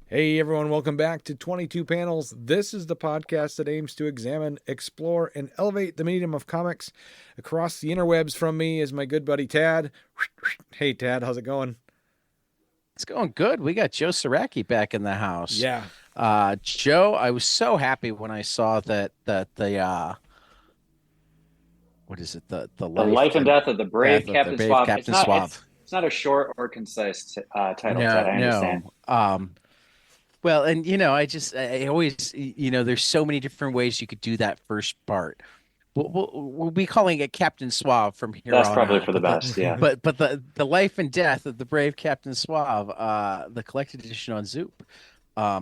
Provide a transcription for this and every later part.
Hey everyone, welcome back to 22 Panels. This is the podcast that aims to examine, explore, and elevate the medium of comics across the interwebs. From me is my good buddy Tad. Hey Tad, how's it going? It's going good. We got Joe Sieracki back in the house. Yeah. Joe, I was so happy when I saw that the what is it the The life life and and death of the brave death of the Captain brave Swab. Captain Suave. It's not a short or concise title, Ted. No, I understand. no. Well, and I always there's so many different ways you could do that first part. We'll be calling it Captain Suave from here That's on probably out. for the best. Yeah. But the life and death of the brave Captain Suave, the collected edition on Zoop,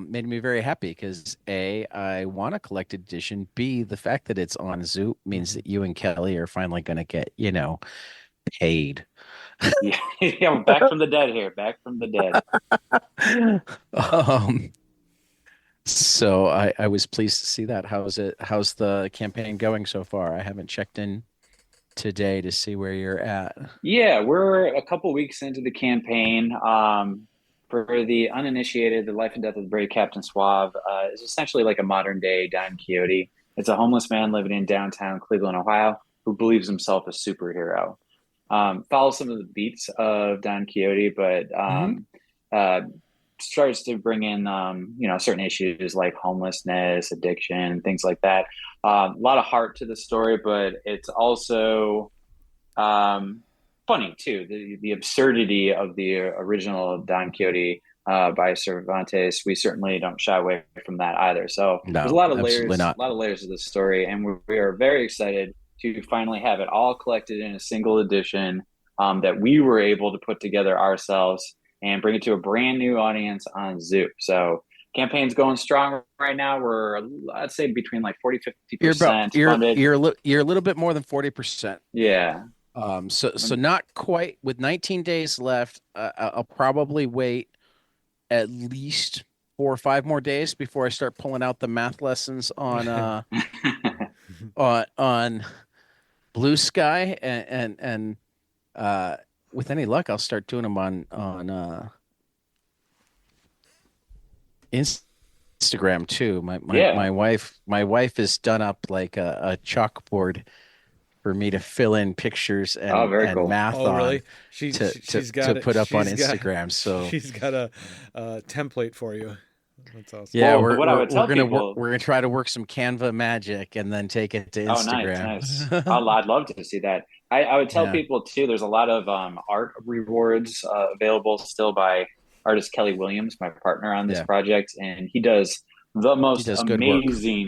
made me very happy because A, I want a collected edition. B, the fact that it's on Zoop means that you and Kelly are finally going to get, paid. Yeah. Yeah. We're back from the dead here. Back from the dead. Um, so I was pleased to see that. How's it? How's the campaign going so far? I haven't checked in today to see where you're at. Yeah, we're a couple weeks into the campaign. For the uninitiated, the life and death of the brave Captain Suave is essentially like a modern day Don Quixote. It's a homeless man living in downtown Cleveland, Ohio, who believes himself a superhero. Follows some of the beats of Don Quixote, but Hmm. uh, starts to bring in certain issues like homelessness, addiction, things like that. A lot of heart to the story, but it's also funny too. The absurdity of the original Don Quixote by Cervantes. We certainly don't shy away from that either. So there's a No, lot of absolutely layers, not. a lot of layers of this story, and we are very excited to finally have it all collected in a single edition that we were able to put together ourselves and bring it to a brand new audience on Zoop. So campaign's going strong right now. We're, I'd say, between like 40, You're about 50% funded. you're a little bit more than 40%. Yeah. So not quite with 19 days left. I'll probably wait at least 4 or 5 more days before I start pulling out the math lessons on Blue Sky and with any luck, I'll start doing them on Instagram too. Yeah. My wife has done up like a chalkboard for me to fill in pictures Oh, and very and cool. math Oh, on really? She, to she to she's to got it. put up on Instagram. So She's got a template for you. That's awesome. yeah, Well, we're what I we're would we're tell gonna work people, we're gonna try to work some Canva magic and then take it to oh, nice, nice. Instagram. I'd love to see that. I would tell Yeah, people too, there's a lot of art rewards available still by artist Kelly Williams, my partner on this yeah, project, and he does the he most does good work.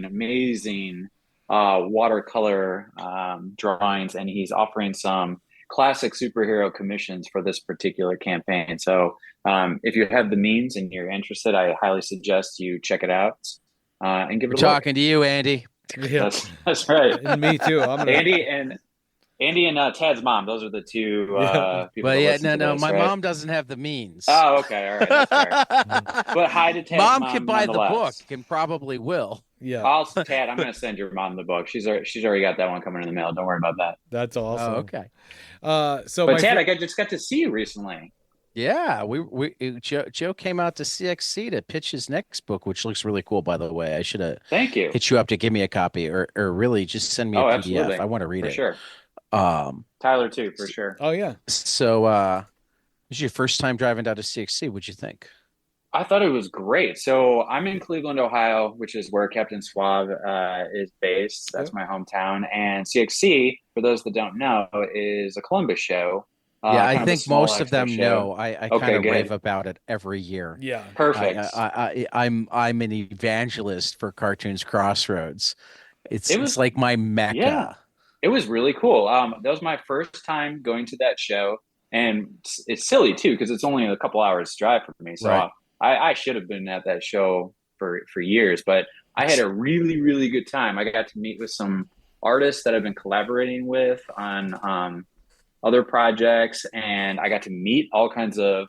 amazing watercolor drawings, and he's offering some classic superhero commissions for this particular campaign. So if you have the means and you're interested, I highly suggest you check it out and give We're it a look. talking to you, Andy. Yep. That's right. And me too. I'm gonna. Andy and Andy and Tad's mom. Those are the two Yeah. people Well, that yeah, listen no, to no, this, my right? mom doesn't have the means. Oh, okay. All right. That's fair. But hi to Tad's Mom can mom buy the book nonetheless. and probably will. Yeah. I'll Tad. I'm going to send your mom the book. She's already got that one coming in the mail. Don't worry about that. That's Oh, awesome. okay. So But my Tad, fir- just got to see you recently. Yeah, Joe came out to CXC to pitch his next book, which looks really cool, by the way. I should have Thank you. hit you up to give me a copy or really just send me a Oh, PDF. I absolutely, want to read for it. sure. Um, Tyler too, for sure. Oh yeah. so this is your first time driving down to CXC. What'd you think? I thought it was great. So I'm in Cleveland, Ohio, which is where Captain Suave is based. That's Yep. my hometown. And CXC, for those that don't know, is a Columbus show, Yeah, I kind of a think small most of expo them show. know. I kind Okay, of rave good. about it every year. Yeah. Perfect. I'm an evangelist for Cartoons Crossroads. It's It it's was, like my yeah, mecca. it was really cool. That was my first time going to that show. And it's silly too, because it's only a couple hours drive for me. So Right. I should have been at that show for years, but I had a really, really good time. I got to meet with some artists that I've been collaborating with on other projects, and I got to meet all kinds of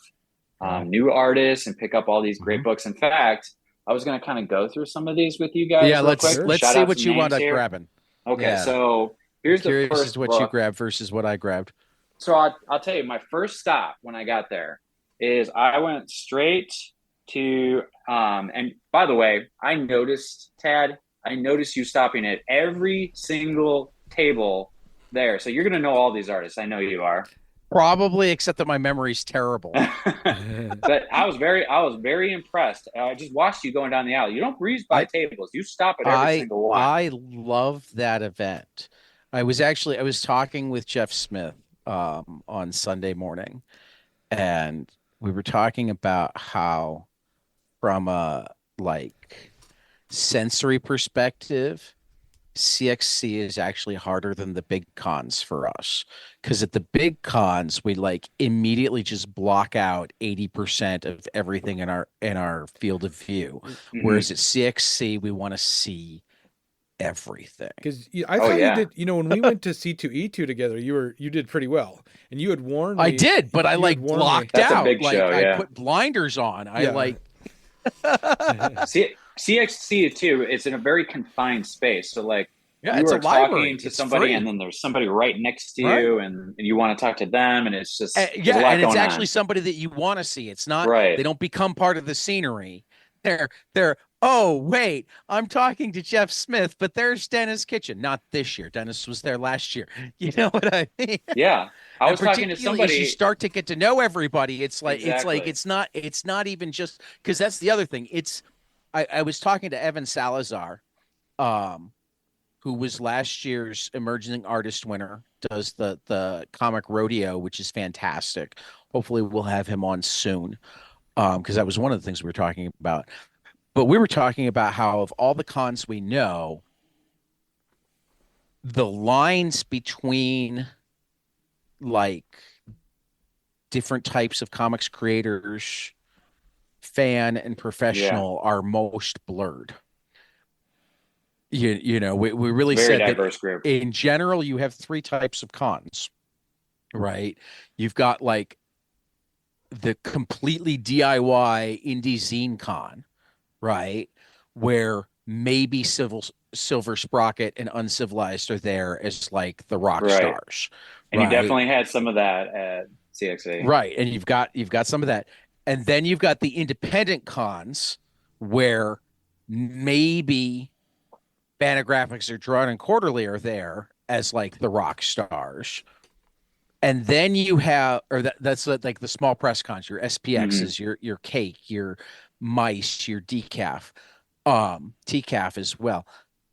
Wow. new artists and pick up all these great Mhm. books. In fact, I was going to kind of go through some of these with you guys Yeah, real let's quick. Sure. let's Shout see out what some you wound names up here. grabbing. Okay, Yeah, so I'm here's the curious as to first what you book. grabbed versus what I grabbed. So I'll tell you, my first stop when I got there is I went straight to and by the way, I noticed, Tad, I noticed you stopping at every single table there. So you're gonna know all these artists. I know you are. Probably, except that my memory's terrible. But I was very impressed. I just watched you going down the aisle. You don't breeze by I tables. You stop at every I single one. I love that event. I was talking with Jeff Smith on Sunday morning, and we were talking about how from a like sensory perspective, CXC is actually harder than the big cons for us. Because at the big cons, we like immediately just block out 80% of everything in our field of view. Mhm. Whereas at CXC, we want to see everything. Because I Oh thought you yeah. did, when we went to C2E2 together, you did pretty well, and you had warned I me. did, but I You had like warned me. blocked That's a out. big Like show, I yeah. put blinders on. I Yeah. like CXC too, it's in a very confined space. So like yeah, you it's a are talking library. to It's somebody and free. then there's somebody right next to Right. you and you want to talk to them and it's just there's Yeah, a lot and it's going actually on. somebody that you want to see. It's not Right. they don't become part of the scenery. They're oh wait, I'm talking to Jeff Smith, but there's Dennis Kitchen. Not this year. Dennis was there last year. You know what I mean? Yeah. I And was talking to particularly as you somebody start to get to know everybody, exactly. it's not even just because that's the other thing. I was talking to Evan Salazar, um, who was last year's emerging artist winner, does the comic rodeo, which is fantastic. Hopefully we'll have him on soon. Because that was one of the things we were talking about. But we were talking about how of all the cons we know, the lines between like different types of comics creators, fan and Yeah. professional, are most blurred. We really Very said that diverse group. in general, you have three types of cons, right? You've got like the completely DIY indie zine con, right? Where maybe Silver Sprocket and Uncivilized are there as like the rock Right. stars, And you right? definitely had some of that at CXA. Right. And you've got some of that. And then you've got the independent cons where maybe Fantagraphics or Drawn and Quarterly are there as like the rock stars. And then you have, or that's like the small press cons, your Mm-hmm. SPXs, your Cake, your Mice, your Decaf, TCAF as well.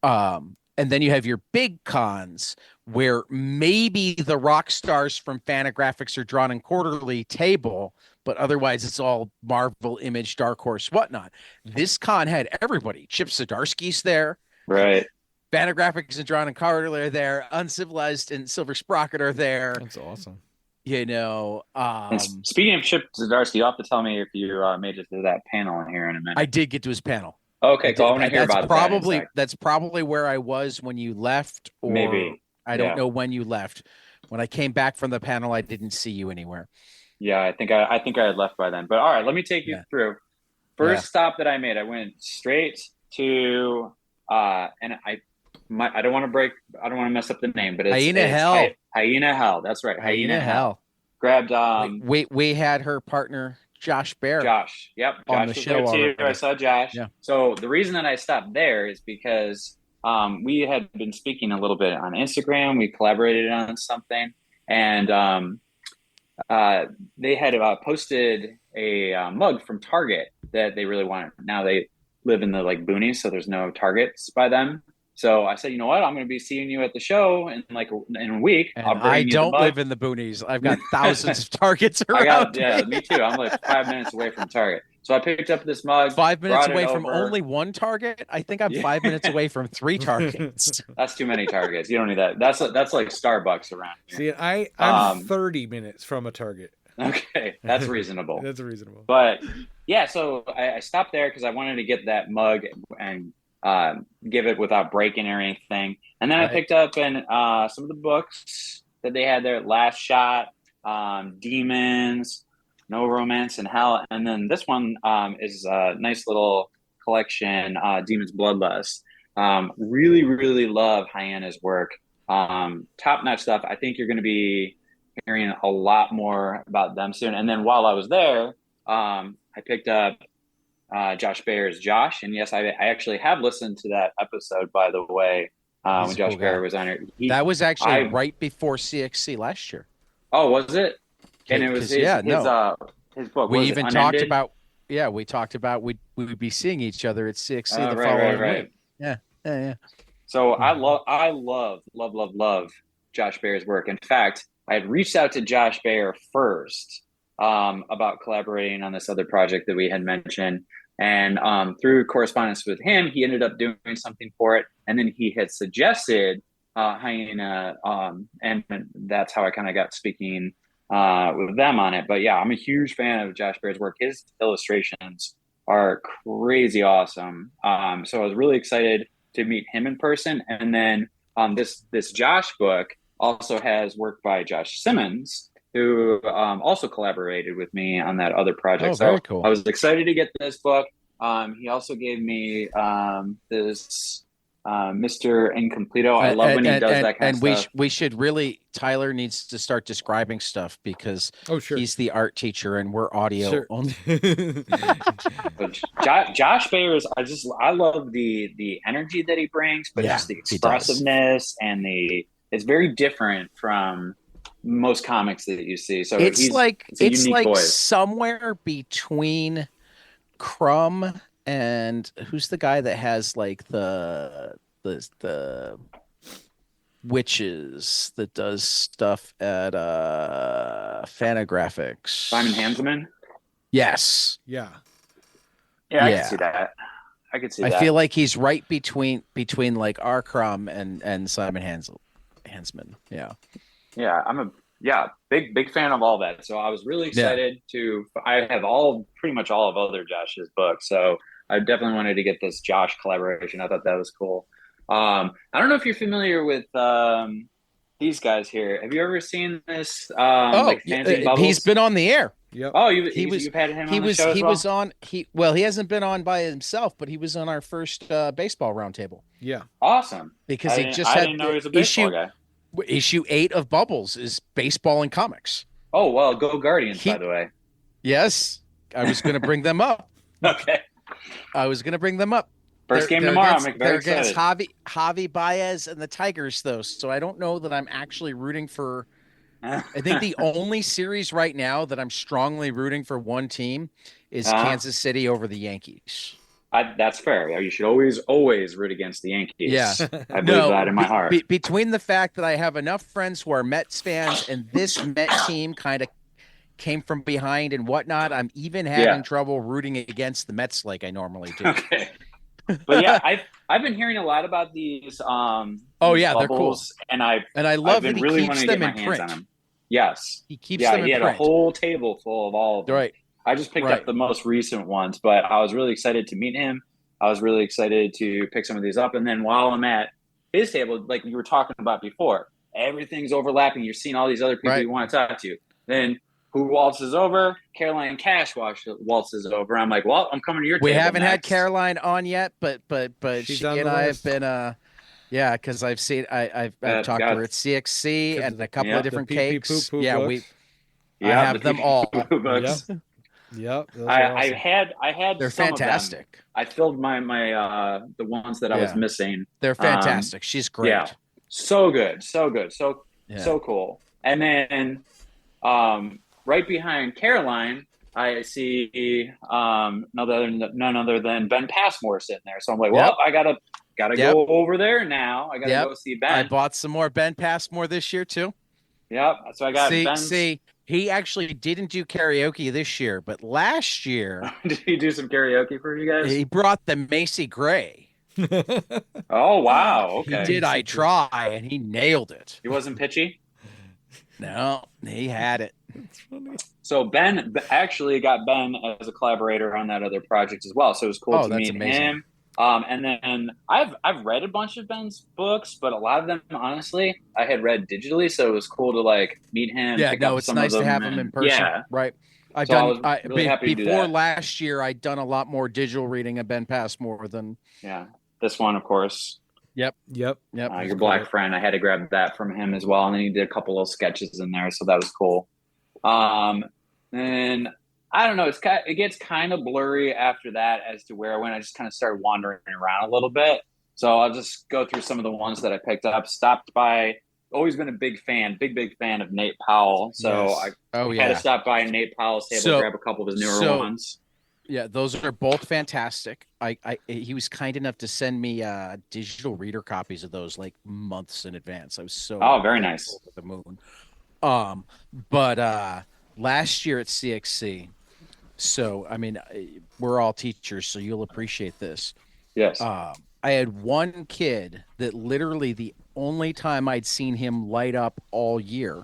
And then you have your big cons where maybe the rock stars from Fantagraphics are Drawn and Quarterly table, but otherwise it's all Marvel, Image, Dark Horse, whatnot. This con had everybody. Chip Zdarsky's there. Right. Fantagraphics and Drawn and Quarterly are there. Uncivilized and Silver Sprocket are there. That's awesome. And speaking of Chip Zdarsky, you'll have to tell me if you made it to that panel here in a minute. I did get to his panel. Okay, cool. I want to hear about that. That's probably where I was when you left, or Maybe. I don't know when you left. When I came back from the panel, I didn't see you anywhere. Yeah, I think I had left by then. But all right, let me take you through. First stop that I made, I went straight to and I don't want to mess up the name, but it's Hyena Hell. Hyena Hell. That's right. Hyena Hell. Grabbed we had her partner Josh Bear. Josh. Yep. On Josh the was show there too. already. I saw Josh. Yeah. So the reason that I stopped there is because we had been speaking a little bit on Instagram. We collaborated on something, and they had posted a mug from Target that they really wanted. Now they live in the like boonies, so there's no Targets by them. So I said, you know what? I'm going to be seeing you at the show in a week. And I'll bring I you don't the mug. live in the boonies. I've got thousands of Targets around. Me too. I'm like 5 minutes away from Target. So I picked up this mug. 5 minutes away brought it from over. only one Target. I think I'm 5 minutes away from 3 Targets. That's too many Targets. You don't need that. That's like Starbucks around here. See, I'm 30 minutes from a Target. Okay, that's reasonable. That's reasonable. But yeah, so I stopped there because I wanted to get that mug and give it without breaking or anything. And then I picked up some of the books that they had there. Last Shot, Demons, No Romance in Hell. And then this one is a nice little collection, Demons Bloodlust. Really, really love Hyena's work. Top-notch stuff. I think you're going to be hearing a lot more about them soon. And then while I was there, I picked up Josh Bayer's Josh. And yes, I actually have listened to that episode, by the way, when Josh Bayer was on it. That was actually right before CXC last year. Oh, was it? And it was his book. We even talked about, we talked about we would be seeing each other at CXC the following week. Yeah. So I love Josh Bayer's work. In fact, I had reached out to Josh Bayer first about collaborating on this other project that we had mentioned. And through correspondence with him, he ended up doing something for it. And then he had suggested Hyena, and that's how I kind of got speaking with them on it. But yeah, I'm a huge fan of Josh Bayer's work. His illustrations are crazy awesome. So I was really excited to meet him in person. And then this Josh book also has work by Josh Simmons, who also collaborated with me on that other project. Very cool. I was excited to get this book. He also gave me this Mr. Incompleto. I love when he does that kind of stuff. And we should really, Tyler needs to start describing stuff because he's the art teacher and we're audio only. But Josh Bayer's, I love the energy that he brings, but just the expressiveness and it's very different from most comics that you see. So it's like somewhere between Crumb and who's the guy that has like the witches that does stuff at Fantagraphics? Simon Hansman? Yes. Yeah. Yeah, I can see that. I could see that. I feel like he's right between like our Crumb and Simon Hansman. Yeah. Yeah, I'm a big fan of all that. So I was really excited I have pretty much all of other Josh's books. So I definitely wanted to get this Josh collaboration. I thought that was cool. I don't know if you're familiar with these guys here. Have you ever seen this? Fancy Bubbles? He's been on the air. Yep. Oh, you've had him on the show as well? Was on. He hasn't been on by himself, but he was on our first baseball roundtable. Yeah, awesome. Because I didn't know he was a baseball guy. Issue 8 of Bubbles is baseball and comics. Oh, well, go Guardians, by the way. Yes, I was going to bring them up. Okay. I was going to bring them up. First game tomorrow. I'm very excited. Against Javi Baez and the Tigers, though, so I don't know that I'm actually rooting for. I think the only series right now that I'm strongly rooting for one team is Kansas City over the Yankees. That's fair. You should always root against the Yankees. Yeah. I believe that in my heart. Between the fact that I have enough friends who are Mets fans and this Met team kind of came from behind and whatnot, I'm even having trouble rooting against the Mets like I normally do. Okay. But yeah, I've been hearing a lot about these. They're cool, and I love that he really keeps them in print. On them. Yes, he keeps them in print. He had a whole table full of all of them. Right. I just picked up the most recent ones, but I was really excited to meet him. I was really excited to pick some of these up. And then while I'm at his table, like you were talking about before, everything's overlapping. You're seeing all these other people you want to talk to. Then who waltzes over? Caroline Cash waltzes over. I'm like, well, I'm coming to your table. We haven't had Caroline on yet, but she and I have been because I've seen I've talked to her at CXC and a couple of different cakes. Books. I have them all. Books. Yep. I had. They're fantastic. I filled my the ones that I was missing. They're fantastic. She's great. Yeah. So good. So cool. And then right behind Caroline, I see none other than Ben Passmore sitting there. So I'm like, well, I gotta go over there now. I gotta go see Ben. I bought some more Ben Passmore this year too. Yep. So I got he actually didn't do karaoke this year, but last year did he do some karaoke for you guys? He brought the Macy Gray. Oh wow! Okay. He did. I try, and he nailed it. He wasn't pitchy. No, he had it. That's funny. So Ben actually got Ben as a collaborator on that other project as well. So it was cool to meet him. And then I've read a bunch of Ben's books, but a lot of them, honestly, I had read digitally. So it was cool to like meet him. Yeah, it's nice to have him in person. Yeah, right. Before last year, I'd done a lot more digital reading of Ben Passmore than this one, of course. Yep. Your Black Friend. I had to grab that from him as well, and then he did a couple of sketches in there, so that was cool. And I don't know. It gets kind of blurry after that as to where I went. I just kind of started wandering around a little bit. So I'll just go through some of the ones that I picked up. Stopped by. Always been a big fan of Nate Powell. So Yes. I had to stop by Nate Powell's table, grab a couple of his newer ones. Yeah, those are both fantastic. He was kind enough to send me digital reader copies of those like months in advance. I was so very nice. Over the moon. But last year at CXC, so I mean, we're all teachers, so you'll appreciate this. Yes. I had one kid that literally the only time I'd seen him light up all year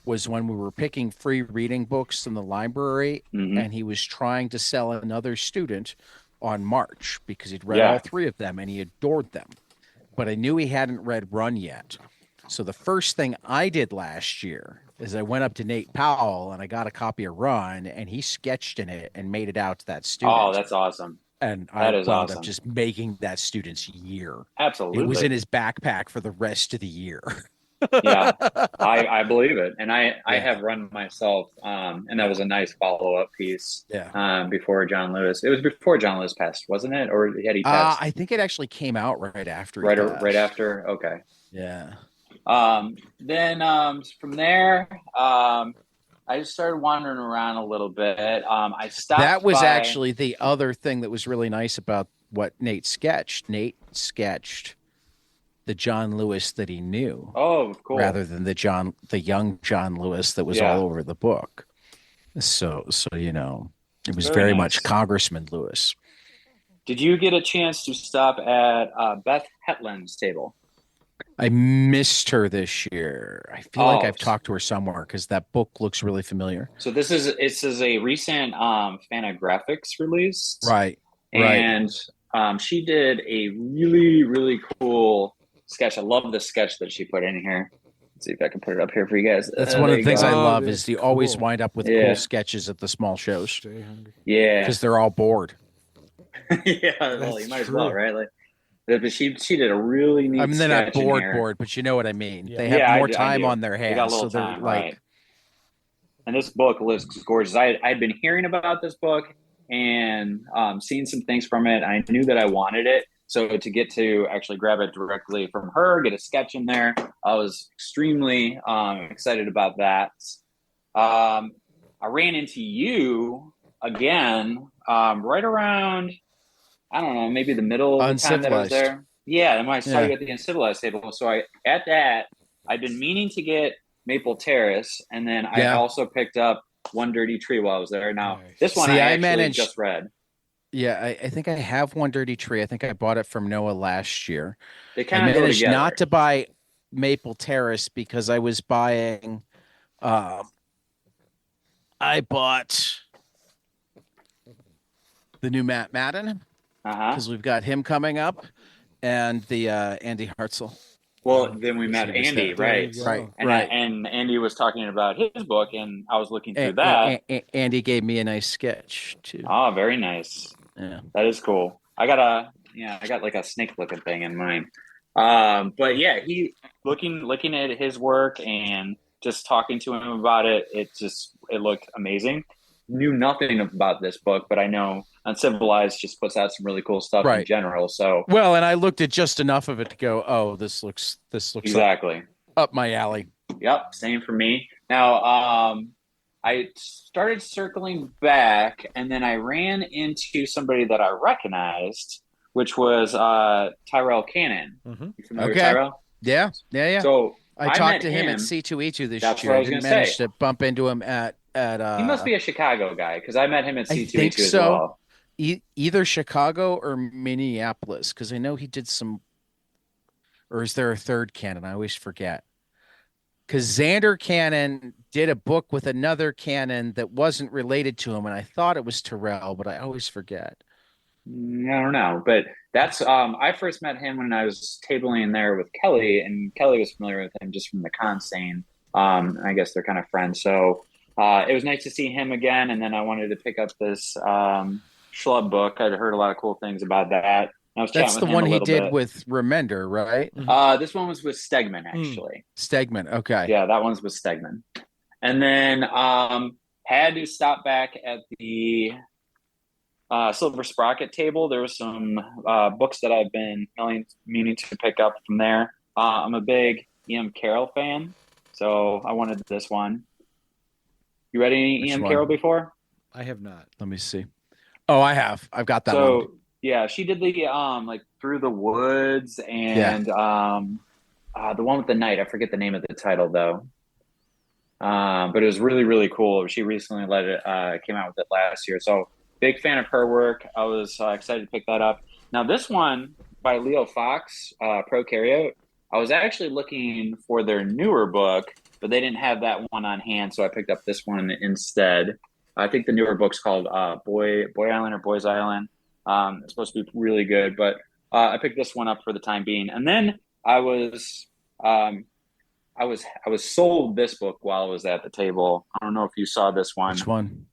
was when we were picking free reading books in the library, and he was trying to sell another student on March because he'd read all three of them and he adored them. But I knew he hadn't read Run yet. So the first thing I did last year is I went up to Nate Powell and I got a copy of Run, and he sketched in it and made it out to that student. Oh, that's awesome. And I wound up just making that student's year. Absolutely. It was in his backpack for the rest of the year. Yeah, I believe it. And I have Run myself. And that was a nice follow-up piece. Yeah. Before John Lewis. It was before John Lewis passed, wasn't it? Or had he passed? I think it actually came out right after. Right after? Okay. Yeah. Then from there, I just started wandering around a little bit. I stopped. That was actually the other thing that was really nice about what Nate sketched. Nate sketched the John Lewis that he knew. Oh, cool. Rather than the young John Lewis that was all over the book. So you know, it was very much Congressman Lewis. Did you get a chance to stop at Beth Hetland's table? I missed her this year. I feel like I've talked to her somewhere because that book looks really familiar. So this is a recent Fantagraphics release. Right. And she did a really, really cool sketch. I love the sketch that she put in here. Let's see if I can put it up here for you guys. That's one of the things I love is you always wind up with cool sketches at the small shows. Yeah. Because they're all bored. Yeah, well, you might as well, right? Like, but she did a really neat. I mean, they're not bored, but you know what I mean. Yeah. They have more time on their hands, they got a little so they're time, like. Right. And this book looks gorgeous. I'd been hearing about this book and seeing some things from it. I knew that I wanted it, so to get to actually grab it directly from her, get a sketch in there, I was extremely excited about that. I ran into you again right around. I don't know, maybe the middle of the time that I was there. Yeah, and when I saw you at the Uncivilized table. So I'd been meaning to get Maple Terrace, and then I also picked up One Dirty Tree while I was there. Now, this one I just read. Yeah, I think I have One Dirty Tree. I think I bought it from Noah last year. They kind of managed not to buy Maple Terrace because I was buying I bought the new Matt Madden. Because we've got him coming up, and the Andy Hartzell. Well, then we met Andy, right? Right. And Andy was talking about his book, and I was looking through that. Andy gave me a nice sketch too. Oh, very nice. Yeah, that is cool. I got like a snake-looking thing in mine. But yeah, he looking at his work and just talking to him about it. It looked amazing. Knew nothing about this book, but I know Uncivilized just puts out some really cool stuff in general. So well, and I looked at just enough of it to go, oh, this looks exactly up my alley. Yep, same for me. Now, I started circling back, and then I ran into somebody that I recognized, which was Tyrell Cannon. You familiar with Tyrell? Yeah. So I talked to him at C2E2 this year. I didn't manage to bump into him at he must be a Chicago guy because I met him at C2E2 as well. Either Chicago or Minneapolis, because I know he did some. Or is there a third Cannon? I always forget. Because Xander Cannon did a book with another Cannon that wasn't related to him, and I thought it was Terrell, but I always forget. I don't know, but that's I first met him when I was tabling there with Kelly, and Kelly was familiar with him just from the con scene. I guess they're kind of friends, so it was nice to see him again. And then I wanted to pick up this Schlub book. I'd heard a lot of cool things about that. That's the one he did with Remender, right? This one was with Stegman, actually. Stegman, okay. Yeah, that one's with Stegman. And then had to stop back at the Silver Sprocket table. There were some books that I've been meaning to pick up from there. I'm a big E.M. Carroll fan, so I wanted this one. You read any E.M. Carroll before? I have not. Let me see. Oh, I have. I've got that one. So yeah, she did the like Through the Woods and the one with the night. I forget the name of the title though. But it was really, really cool. She recently came out with it last year. So big fan of her work. I was excited to pick that up. Now this one by Leo Fox, Prokaryote, I was actually looking for their newer book, but they didn't have that one on hand. So I picked up this one instead. I think the newer book's called Boy Island or Boys Island. It's supposed to be really good, but I picked this one up for the time being. And then I was sold this book while I was at the table. I don't know if you saw this one. Which one?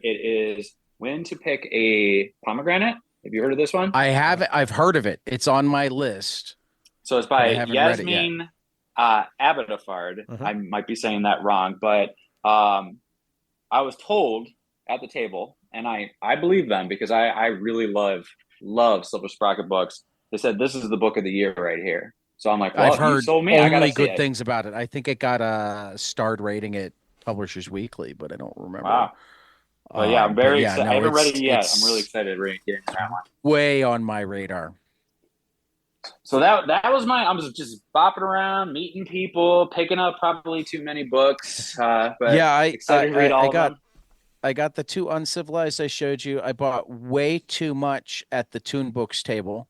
It is When to Pick a Pomegranate. Have you heard of this one? I haven't. I've heard of it. It's on my list. So it's by Yasmin Abadafard. I might be saying that wrong, but I was told at the table, and I believe them because I really love Silver Sprocket books. They said this is the book of the year right here. So I'm like, well, I've heard you sold me. only good things about it. I think it got a starred rating at Publishers Weekly, but I don't remember. Wow. Well, yeah, I'm very excited. I haven't read it yet. I'm really excited to get into that one. Way on my radar. So that was I was just bopping around, meeting people, picking up probably too many books. But yeah, excited to read all of them. I got the 2 Uncivilized I showed you. I bought way too much at the Toon Books table.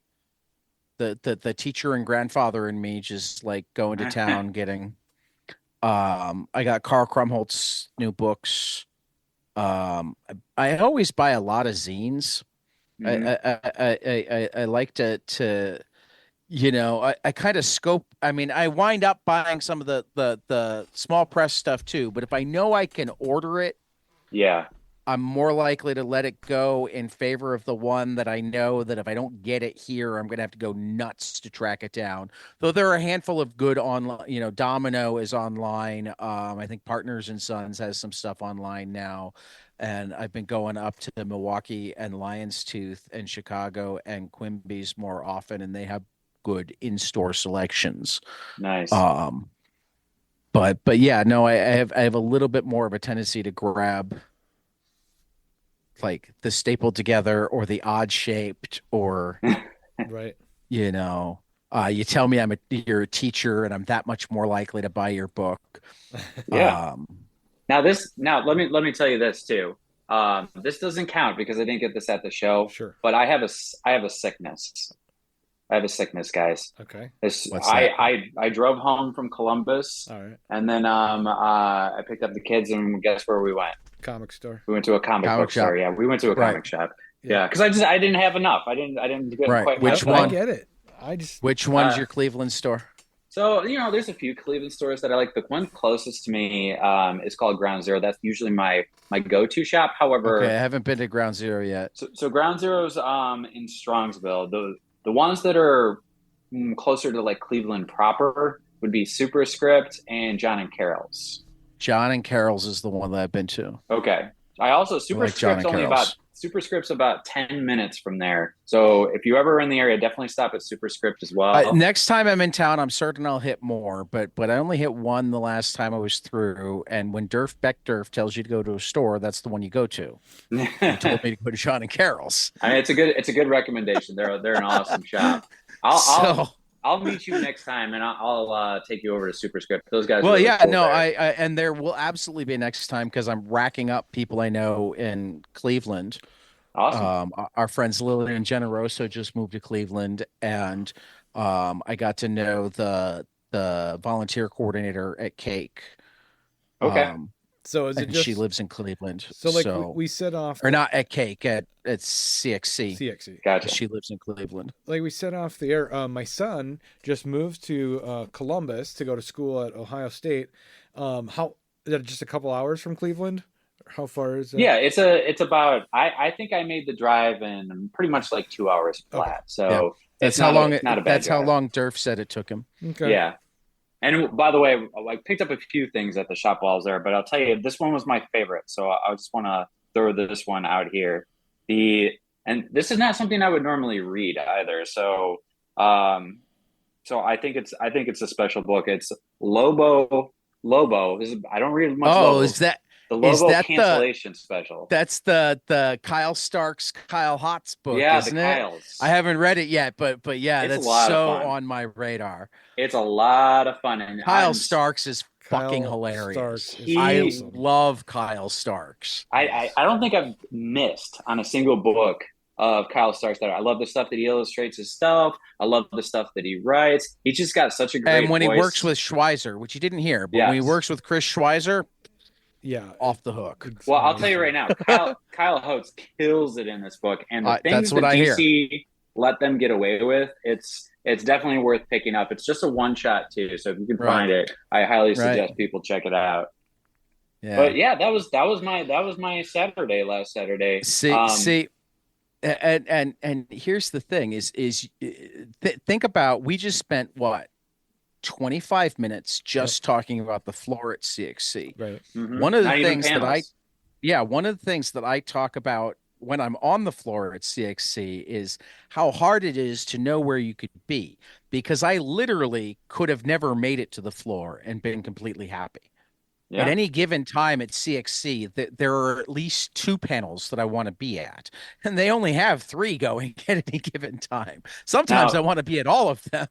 The teacher and grandfather and me just like going to town getting. I got Carl Krumholtz's new books. I always buy a lot of zines. Mm-hmm. I like to I kind of scope. I mean, I wind up buying some of the small press stuff too. But if I know I can order it, I'm more likely to let it go in favor of the one that I know that if I don't get it here, I'm going to have to go nuts to track it down. Though there are a handful of good online, Domino is online. I think Partners and Sons has some stuff online now. And I've been going up to Milwaukee and Lion's Tooth and Chicago and Quimby's more often, and they have good in-store selections. Nice. But yeah, no, I have a little bit more of a tendency to grab like the stapled together or the odd shaped or right. You tell me you're a teacher and I'm that much more likely to buy your book. Yeah. Now let me tell you this too. This doesn't count because I didn't get this at the show. Sure. But I have a sickness. I have a sickness, guys. Okay. I drove home from Columbus. All right. And then I picked up the kids and guess where we went? Comic store. We went to a comic book shop. store. Yeah, we went to a comic shop. Yeah, because I didn't have enough. I didn't get quite. Which one? I get it. Which one's your Cleveland store? So there's a few Cleveland stores that I like. The one closest to me is called Ground Zero. That's usually my go-to shop. However, I haven't been to Ground Zero yet. So Ground Zero's in Strongsville. The ones that are closer to like Cleveland proper would be Superscript and John and Carol's. John and Carol's is the one that I've been to. Okay. I also Superscript's about 10 minutes from there. So if you ever are in the area, definitely stop at Superscript as well. Next time I'm in town, I'm certain I'll hit more, but I only hit one the last time I was through. And when Durf Beck tells you to go to a store, that's the one you go to. He told me to go to John and Carol's. I mean, it's a good recommendation. They're an awesome shop. I'll meet you next time, and I'll take you over to Superscript. Those guys. Well, really yeah, cool no, there. and there will absolutely be next time because I'm racking up people I know in Cleveland. Awesome. Our friends Lillian Generoso just moved to Cleveland, and I got to know the volunteer coordinator at Cake. Okay. So is it just she lives in Cleveland? So we set off, or not at Cake at CXC. CXC. Gotcha. She lives in Cleveland. Like we set off the air. My son just moved to Columbus to go to school at Ohio State. How is that? Just a couple hours from Cleveland? How far is it? Yeah, it's about. I think I made the drive in pretty much like 2 hours flat. Okay. So yeah. that's how long. Not a bad That's drive. how long Durf said it took him. Okay. Yeah. And by the way, I picked up a few things at the shop while I was there, but I'll tell you, this one was my favorite. So I just want to throw this one out here. And this is not something I would normally read either. Um, so I think it's a special book. It's Lobo. I don't read much Oh, Lobo. The is Lobo that cancellation special. that's the Kyle Starks, Kyle Hotz book, Yeah, isn't the it? Kyles. I haven't read it yet, but yeah, It's a that's lot of so fun. on my radar. It's a lot of fun, and Kyle Starks is fucking Kyle hilarious. Starks is I awesome. love Kyle Starks. I don't think I've missed on a single book of Kyle Starks that I love the stuff that he illustrates his stuff. I love the stuff that he writes. He's just got such a great And when voice. he works with Schweizer, which you didn't hear, but when he Yes. works with Chris Schweizer, Yeah. off the hook. Well, I'll tell you right now, Kyle Hotz kills it in this book, and the things That's what that I hear. DC let them get away with, it's definitely worth picking up. It's just a one shot too, so if you can Right. find it, I highly Right. suggest people check it out. Yeah. But yeah, that was my Saturday last Saturday. See, and here's the thing: think about, we just spent what 25 minutes just talking about the floor at CXC. Right. Mhm. One of the Not even things that panels. one of the things that I talk about when I'm on the floor at CXC is how hard it is to know where you could be, because I literally could have never made it to the floor and been completely happy. Yeah. At any given time at CXC, there are at least 2 panels that I want to be at, and they only have 3 going at any given time. Sometimes Now- I want to be at all of them.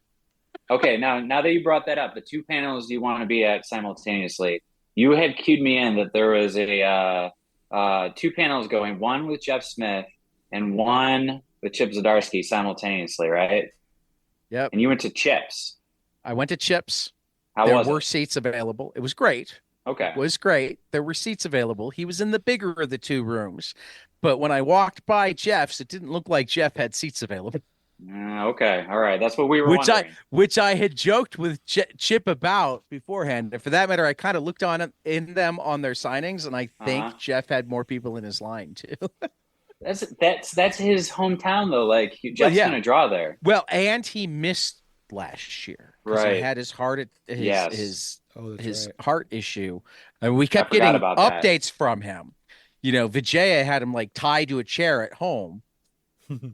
Okay, now that you brought that up, the 2 panels you want to be at simultaneously, you had cued me in that there was a 2 panels going, one with Jeff Smith and one with Chip Zdarsky simultaneously, right? Yep. And you went to Chip's. I went to Chips. How There was were it? seats available. It was great. Okay. It was great. There were seats available. He was in the bigger of the 2 rooms. But when I walked by Jeff's, it didn't look like Jeff had seats available. Okay. All right. That's what we were wondering. Which I had joked with Chip about beforehand. And for that matter, I kind of looked in them on their signings, and I think Jeff had more people in his line too. That's his hometown though. Like Jeff's gonna draw there. Well, and he missed last year because Right. he had his heart his right. heart issue, and we kept forgot getting about that. updates from him. You know, Vijaya had him like tied to a chair at home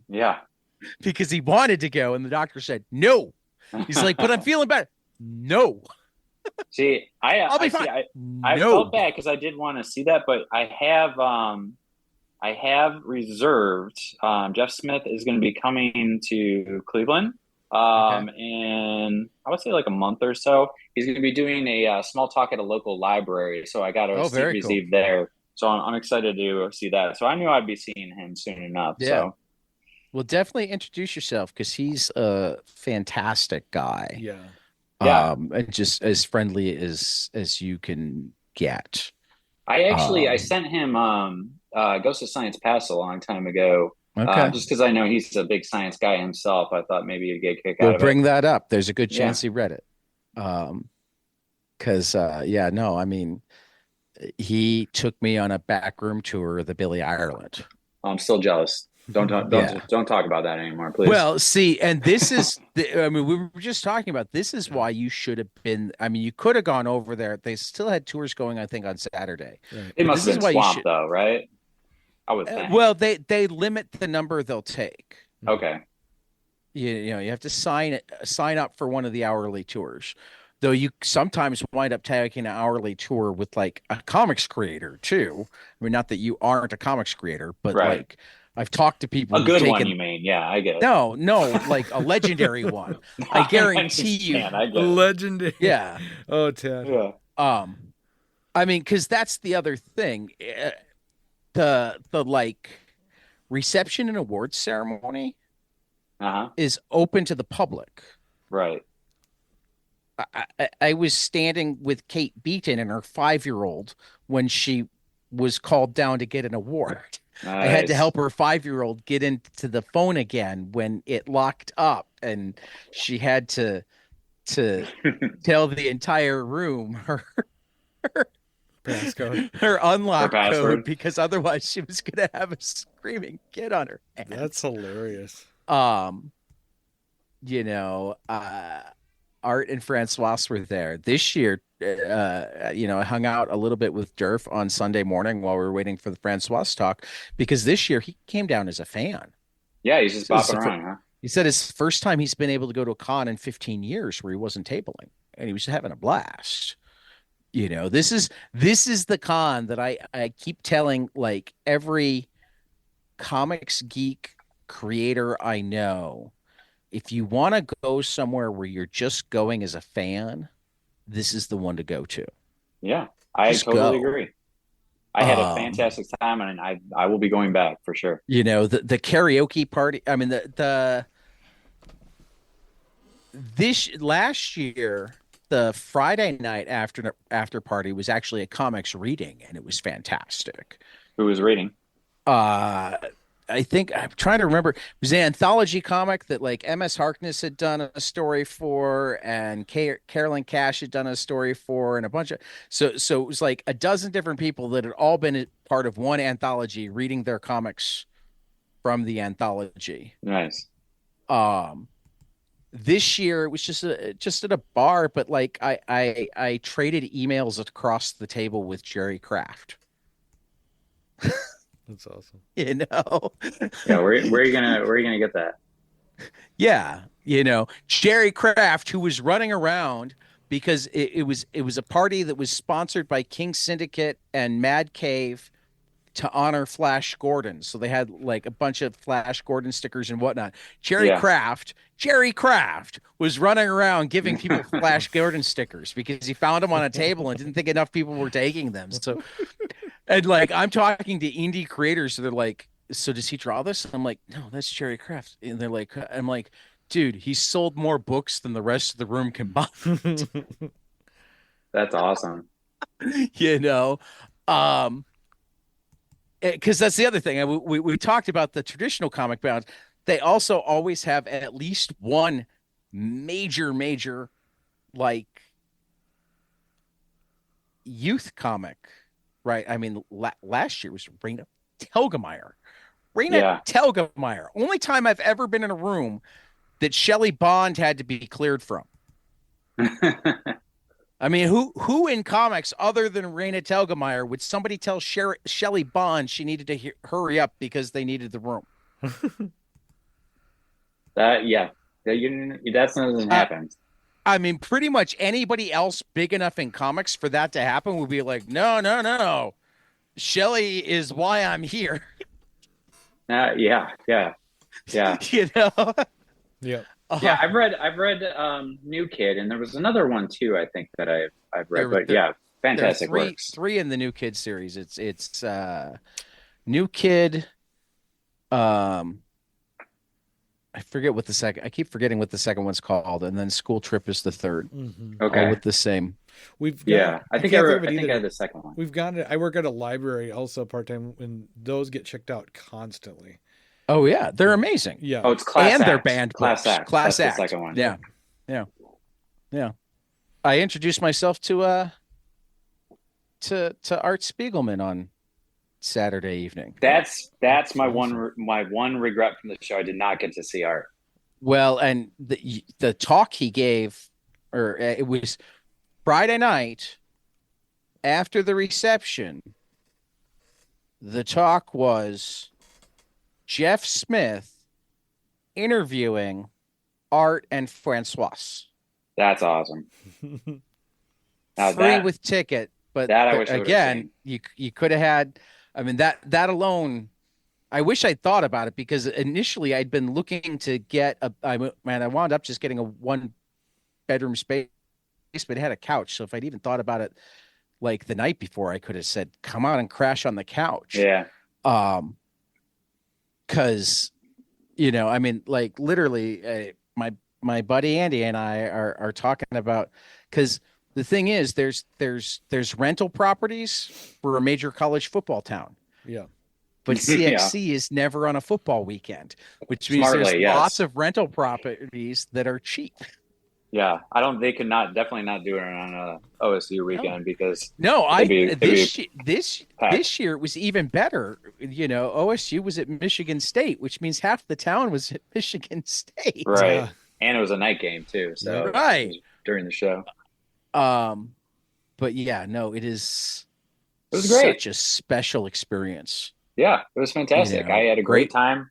Yeah. because he wanted to go, and the doctor said no. He's like, but I'm feeling better. No. See, I'll be fine. I No. felt bad because I did want to see that, but I have reserved. Jeff Smith is going to be coming to Cleveland in I would say like a month or so. He's going to be doing a small talk at a local library, so I got a seat very cool. received there. So I'm excited to see that. So I knew I'd be seeing him soon enough. Yeah. So Well, definitely introduce yourself because he's a fantastic guy. Yeah. And just as friendly as you can get. I sent him Ghost of Science Pass a long time ago. Okay. Just because I know he's a big science guy himself, I thought maybe he'd get a kick out We'll of bring it. that up. There's a good chance he read it. Because I mean, he took me on a backroom tour of the Billy Ireland. I'm still jealous. Don't talk about that anymore, please. Well, see, and this is, I mean, we were just talking about, this is why you should have been, I mean, you could have gone over there. They still had tours going, I think, on Saturday. Right. it must have been swamped, though, right? I would think. Well, they limit the number they'll take. Okay. You know, you have to sign up for one of the hourly tours. Though you sometimes wind up taking an hourly tour with like a comics creator too. I mean, not that you aren't a comics creator, but like I've talked to people. A good one, you mean? Yeah, I get it. No, like a legendary one. I guarantee you. I get it. Legendary. Yeah. Oh, Ted. Yeah. I mean, because that's the other thing. The like reception and awards ceremony is open to the public. Right. I was standing with Kate Beaton and her 5-year-old when she was called down to get an award. Nice. I had to help her 5-year-old get into the phone again when it locked up, and she had to tell the entire room her Passcode. her unlock Her password. code, because otherwise she was gonna have a screaming kid on her hands. That's hilarious. You know, Art and Francois were there. This year, I hung out a little bit with Durf on Sunday morning while we were waiting for the Francois talk, because this year he came down as a fan. Yeah, he's just bopping around, huh? He said it's first time he's been able to go to a con in 15 years where he wasn't tabling, and he was having a blast. This is the con that I keep telling, like, every comics geek creator I know. If you want to go somewhere where you're just going as a fan, this is the one to go to. Yeah, I Just totally go. agree. I had a fantastic time, and I will be going back for sure. The karaoke party. I mean, this last year, the Friday night after party was actually a comics reading, and it was fantastic. Who was reading? I think I'm trying to remember. It was an anthology comic that, like, MS Harkness had done a story for, and Carolyn Cash had done a story for, and a bunch of so it was like a dozen different people that had all been part of one anthology reading their comics from the anthology. Nice. This year it was just at a bar, but like I traded emails across the table with Jerry Kraft. That's awesome. Yeah, where are you gonna get that? Yeah, Jerry Kraft, who was running around because it was a party that was sponsored by King Syndicate and Mad Cave to honor Flash Gordon. So they had like a bunch of Flash Gordon stickers and whatnot. Jerry Kraft was running around giving people Flash Gordon stickers because he found them on a table and didn't think enough people were taking them. So, and like, I'm talking to indie creators, so they're like, so does he draw this? And I'm like, no, that's Jerry Kraft. And they're like, I'm like, dude, he sold more books than the rest of the room combined. That's awesome. Because that's the other thing. We talked about the traditional comic bounds. They also always have at least one major, like, youth comic, right? I mean, last year was Raina Telgemeier. Telgemeier. Only time I've ever been in a room that Shelley Bond had to be cleared from. I mean, who in comics other than Raina Telgemeier would somebody tell Shelley Bond she needed to hurry up because they needed the room? That doesn't happen. I mean, pretty much anybody else big enough in comics for that to happen would be like, no. Shelley is why I'm here. Yeah. Yeah. Yeah, I've read New Kid, and there was another one too, I think, that I've read. Fantastic works. Three in the New Kid series. It's New Kid. I forget what the second. I keep forgetting what the second one's called, and then School Trip is the third. Mm-hmm. Okay, all with the same. I think I had the second one. We've got it. I work at a library also part time, and those get checked out constantly. Oh yeah, they're amazing. Yeah. Oh, it's Class and Act. their band Class Act. Class That's Act. The second one. Yeah. I introduced myself to Art Spiegelman on Saturday evening. That's my one regret from the show. I did not get to see Art. Well, and the talk he gave, or it was Friday night after the reception. The talk was Jeff Smith interviewing Art and Francois. That's awesome. Free with ticket, but that I wish again, you could have had. I mean, that alone, I wish I'd thought about it, because initially I'd been looking to get I wound up just getting a 1-bedroom space, but it had a couch. So if I'd even thought about it like the night before, I could have said, "Come on and crash on the couch." Yeah. Because, I mean, like, literally, my buddy Andy and I are talking about, because the thing is, there's rental properties for a major college football town. Yeah. But CXC is never on a football weekend, which means there's lots of rental properties that are cheap. Yeah, they could definitely not do it on a OSU weekend, because this year it was even better. OSU was at Michigan State, which means half the town was at Michigan State. Right. And it was a night game too. So right. during the show. But yeah, no, it is It was great. such a special experience. Yeah, it was fantastic. I had a great time.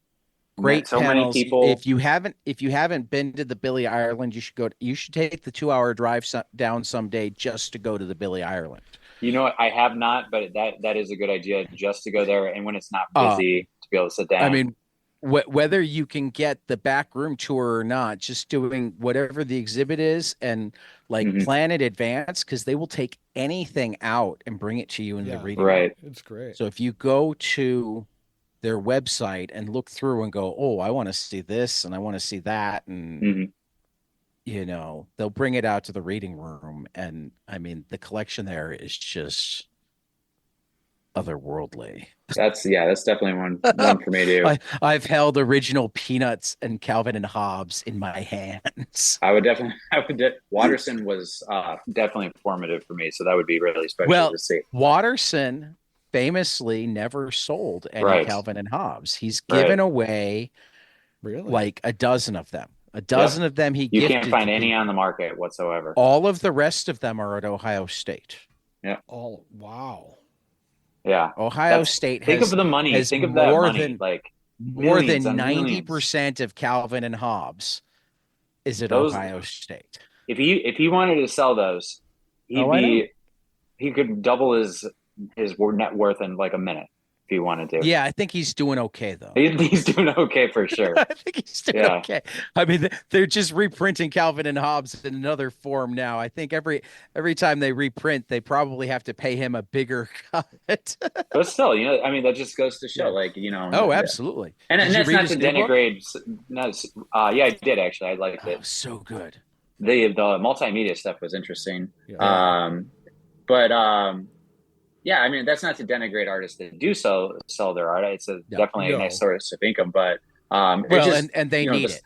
Great Met so panels. many people. If you haven't been to the Billy Ireland, you should go. You should take the 2-hour drive down someday just to go to the Billy Ireland. You know what? I have not, but that is a good idea just to go there, and when it's not busy, to be able to sit down. I mean, whether you can get the back room tour or not, just doing whatever the exhibit is and plan in advance, because they will take anything out and bring it to you in the reading room. It's great. So if you go to their website and look through and go, oh, I want to see this and I want to see that, and they'll bring it out to the reading room, and I mean the collection there is just otherworldly. That's definitely one for me too. I've held original Peanuts and Calvin and Hobbes in my hands. Watterson was definitely informative for me, so that would be really special to see. Watterson famously never sold any Calvin and Hobbes. He's given away like a dozen of them. A dozen of them he gifted. You can't find any on the market whatsoever. All of the rest of them are at Ohio State. Yeah. Oh, wow. Yeah. Ohio State think of the money. Think of that money. More than 90% of Calvin and Hobbes is at Ohio State. If he wanted to sell those, he could double his net worth in like a minute if he wanted to. Yeah, I think he's doing okay though. He's doing okay for sure. I think he's doing okay. I mean, they're just reprinting Calvin and Hobbes in another form now. I think every time they reprint, they probably have to pay him a bigger cut. But still, I mean, that just goes to show, Oh, absolutely. And that's not to denigrate. Yeah, I did actually. I liked it. So good. The multimedia stuff was interesting. Yeah. Yeah, I mean, that's not to denigrate artists that do sell their art. It's definitely a nice source of income, but and they need it.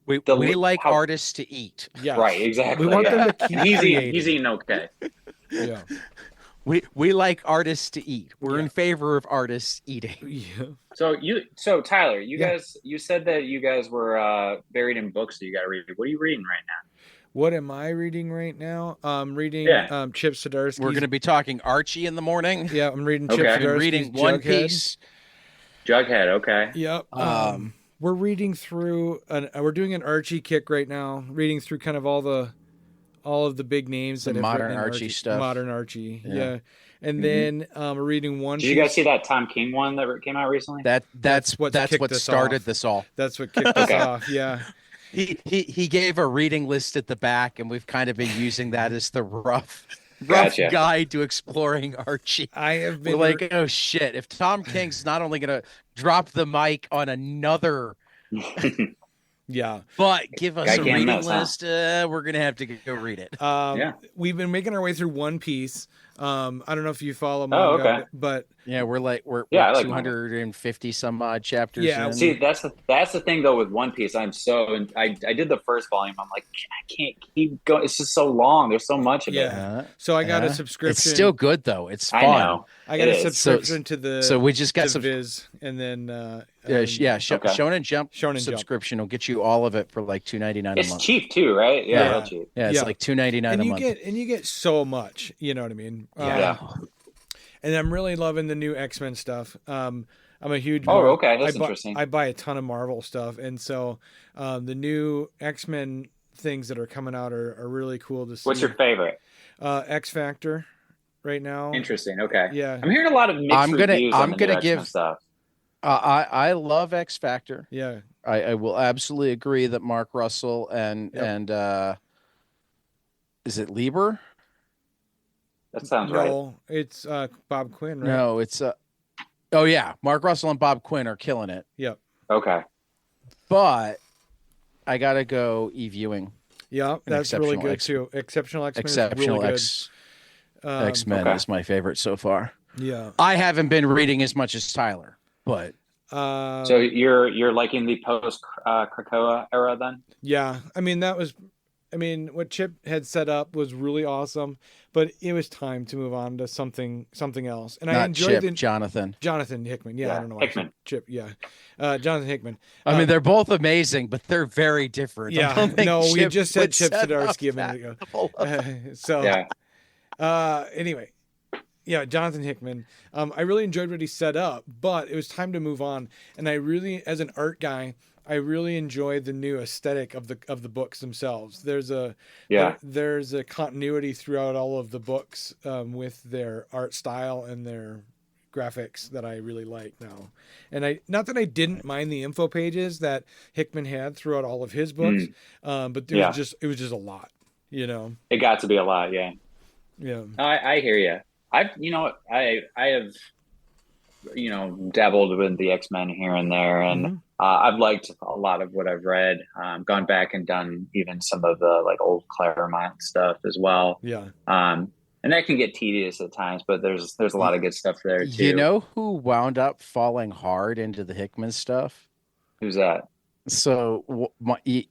We like artists to eat. Yeah, right, exactly. We want them to keep he's eating okay. Yeah. We like artists to eat. We're in favor of artists eating. Yeah. So Tyler, you said that you guys were buried in books that you got to read. What are you reading right now? What am I reading right now? I'm reading Chip Zdarsky's. We're going to be talking Archie in the morning. Yeah, I'm reading Chip Zdarsky's I'm reading One Piece. Jughead, okay. Yep. We're reading through we're doing an Archie kick right now, reading through kind of all of the big names that have modern written Archie stuff. Modern Archie, yeah. And then we're reading One Piece. Did you guys see that Tom King one that came out recently? That's what started this all. That's what kicked us off. Yeah. He gave a reading list at the back, and we've kind of been using that as the rough guide to exploring Archie. We're like, oh shit! If Tom King's not only going to drop the mic on another, but give us a reading list, we're going to have to go read it. We've been making our way through One Piece. I don't know if you follow manga, but we're 250 some odd chapters. Yeah, see, that's the thing though with One Piece. I did the first volume. I'm like, I can't keep going. It's just so long. There's so much of it. So I got a subscription. It's still good though. It's fun. I know. I got a subscription to the. So we just got some Viz, and then Shonen Jump subscription will get you all of it for like $2.99 a month. It's cheap too, right? Yeah, real cheap. Yeah, it's like $2.99 a month. And you get so much. You know what I mean? And I'm really loving the new X-Men stuff. I'm a huge. That's interesting. I buy a ton of Marvel stuff, and so the new X-Men things that are coming out are really cool to see. What's your favorite? X Factor. Right now. Interesting. Okay. Yeah. I'm hearing a lot of mixed reviews on the new X-Men stuff. I love X Factor. Yeah. I will absolutely agree that Mark Russell and is it Lieber? That sounds right. No, it's Bob Quinn, right? No, it's Mark Russell and Bob Quinn are killing it. Yep. Okay. But I gotta go Ewing. Yeah, that's really good too. Exceptional X-Men is really good. X-Men is my favorite so far. Yeah. I haven't been reading as much as Tyler, but so you're liking the post Krakoa era then? Yeah. I mean, that was I mean, what Chip had set up was really awesome, but it was time to move on to something else. And Not I enjoyed Chip, Jonathan. Jonathan Hickman. Yeah, I don't know why Hickman. Chip. Yeah, Jonathan Hickman. I mean, they're both amazing, but they're very different. Yeah, no, we just said Chip set Zdarsky a up minute that ago. So, Yeah. Anyway, yeah, Jonathan Hickman. I really enjoyed what he set up, but it was time to move on. And I really, as an art guy, I really enjoyed the new aesthetic of the books themselves. There's a continuity throughout all of the books with their art style and their graphics that I really like now. And not that I didn't mind the info pages that Hickman had throughout all of his books, but it was just a lot, you know. It got to be a lot, yeah. Yeah. I hear you. I have dabbled with the X-Men here and there, and I've liked a lot of what I've read. Gone back and done even some of the like old Claremont stuff as well. Yeah. And that can get tedious at times, but there's a lot of good stuff there too. You know who wound up falling hard into the Hickman stuff? Who's that? So,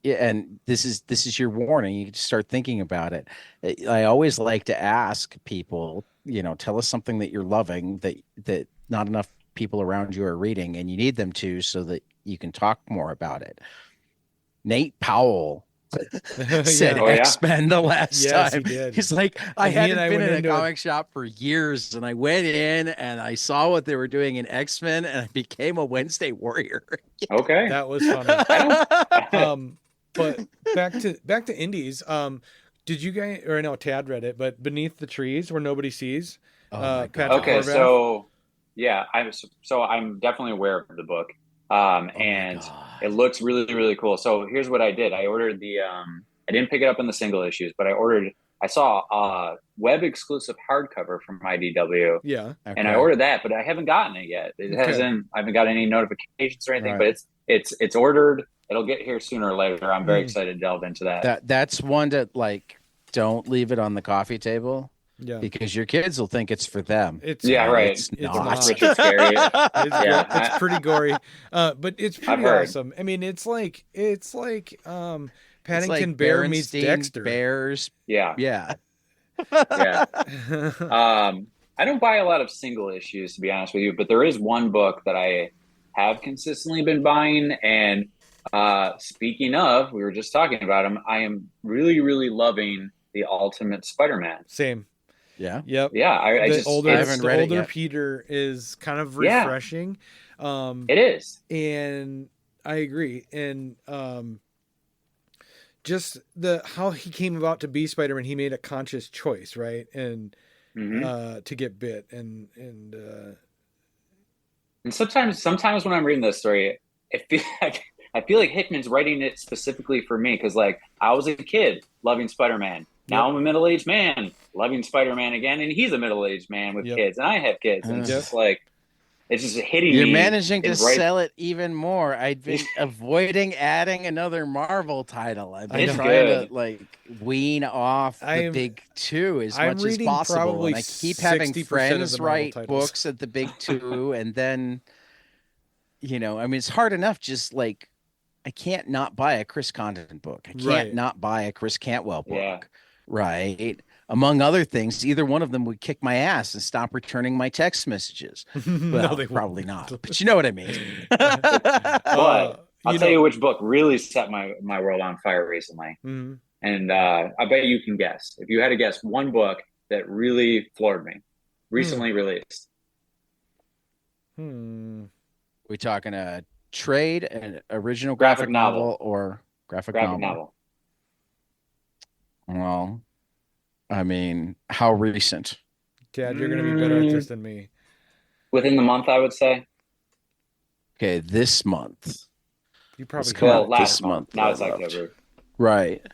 and this is your warning. You start thinking about it. I always like to ask people, tell us something that you're loving that not enough people around you are reading, and you need them to so that you can talk more about it. Nate Powell said X-Men the last time. He did. He's like, I hadn't been in a comic shop for years, and I went in and I saw what they were doing in X-Men, and I became a Wednesday Warrior. Okay, that was funny. But back to indies. Did you guys? Or I know Tad read it, but Beneath the Trees, Where Nobody Sees. Okay, so yeah, I'm definitely aware of the book. And it looks really, really cool. So here's what I did. I ordered I didn't pick it up in the single issues, but I saw a web exclusive hardcover from IDW. Yeah. Okay. And I ordered that, but I haven't gotten it yet. I haven't got any notifications or anything, but it's ordered. It'll get here sooner or later. I'm very excited to delve into that. That's one that don't leave it on the coffee table. Yeah, because your kids will think it's for them. Right. It's not. Richard Scary. It's pretty gory, but it's pretty awesome. I mean, it's like Paddington Bear meets Dexter. Bears. Yeah. Yeah. I don't buy a lot of single issues, to be honest with you, but there is one book that I have consistently been buying. And speaking of, we were just talking about him. I am really, really loving the Ultimate Spider-Man. Same. Yeah. Yep. Yeah. I haven't read it yet. Older Peter is kind of refreshing. It is. And I agree. And just how he came about to be Spider-Man, he made a conscious choice, right? And to get bit and sometimes when I'm reading this story, I feel like Hickman's writing it specifically for me because I was a kid loving Spider-Man. Now I'm a middle-aged man loving Spider-Man again, and he's a middle-aged man with kids, and I have kids, and it's just it's just hitting me. You're managing to sell it even more. I've been avoiding adding another Marvel title. I've been trying to wean off the big two as much as possible. And I keep having friends write books at the big two, and then it's hard enough just I can't not buy a Chris Condon book. I can't not buy a Chris Cantwell book. Yeah. Right. Among other things, either one of them would kick my ass and stop returning my text messages. Well, no, they probably not. But you know what I mean. But I'll tell you which book really set my world on fire recently. Mm-hmm. And I bet you can guess. If you had to guess one book that really floored me, recently released. We talking a trade, an original graphic novel, or graphic novel? Well, I mean, how recent? Dad, you're going to be better at this than me. Within the month, I would say. Okay, this month. You probably last month. Now it's October. Right.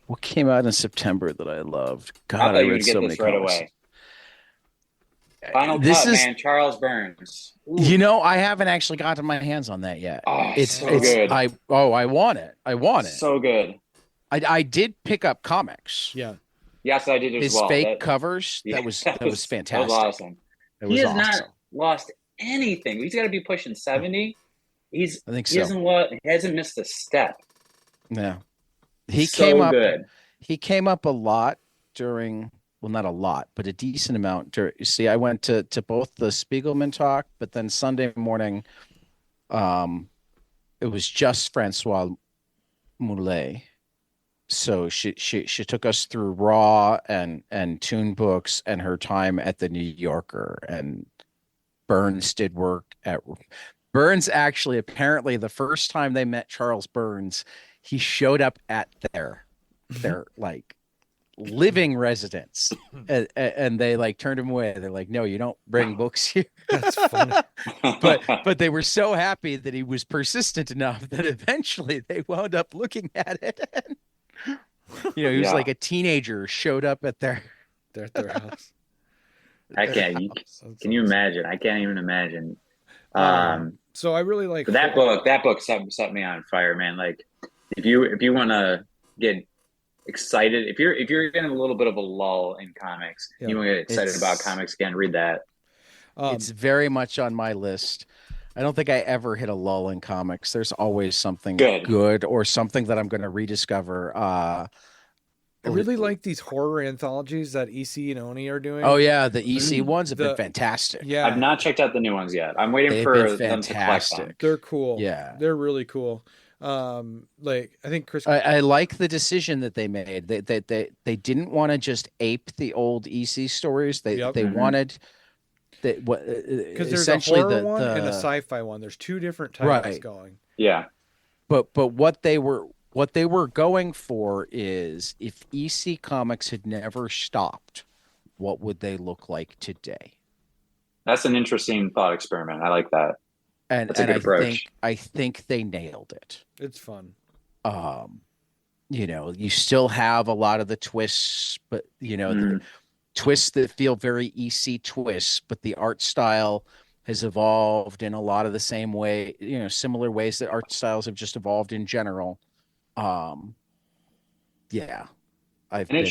What came out in September that I loved? God, I read so many comics. Right away. Final Cut, man. Charles Burns. Ooh. I haven't actually gotten my hands on that yet. Oh, it's good. I want it. I want it. So good. I did pick up comics. Yeah. Yes, I did as well. His fake covers. That was fantastic. That was awesome. He has not lost anything. He's got to be pushing 70. I think so. He hasn't missed a step. Yeah. He came up. Good. He came up a lot during, well, not a lot, but a decent amount. You see, I went to both the Spiegelman talk, but then Sunday morning, um, it was just Francois Moulet. So she took us through Raw and Toon Books and her time at the New Yorker, and Burns did work at Burns. Actually, apparently, the first time they met Charles Burns, he showed up at their like living residence, and they like turned him away. They're like, "No, you don't bring books here." That's funny. But they were so happy that he was persistent enough that eventually they wound up looking at it. And, he was like a teenager, showed up at They're at their house. Can you imagine? I can't even imagine. So I really like that book. That book set me on fire, man. Like, if you want to get excited, if you're getting a little bit of a lull in comics, you want to get excited about comics again, read that. It's very much on my list. I don't think I ever hit a lull in comics. There's always something good or something that I'm going to rediscover. I really like these horror anthologies that EC and Oni are doing. Oh yeah, the EC ones have been fantastic. Yeah, I've not checked out the new ones yet. I'm waiting for them to collect them. They're cool. Yeah, they're really cool. Like I think Chris. I like the decision that they made. They didn't want to just ape the old EC stories. They wanted. Because there's a horror one and a sci-fi one. There's two different titles going. Yeah, but what they were going for is, if EC Comics had never stopped, what would they look like today? That's an interesting thought experiment. I like that. And that's a good approach. I think they nailed it. It's fun. You still have a lot of the twists, but the twists that feel very EC twists, but the art style has evolved in a lot of the same way, similar ways that art styles have just evolved in general. And it should. I think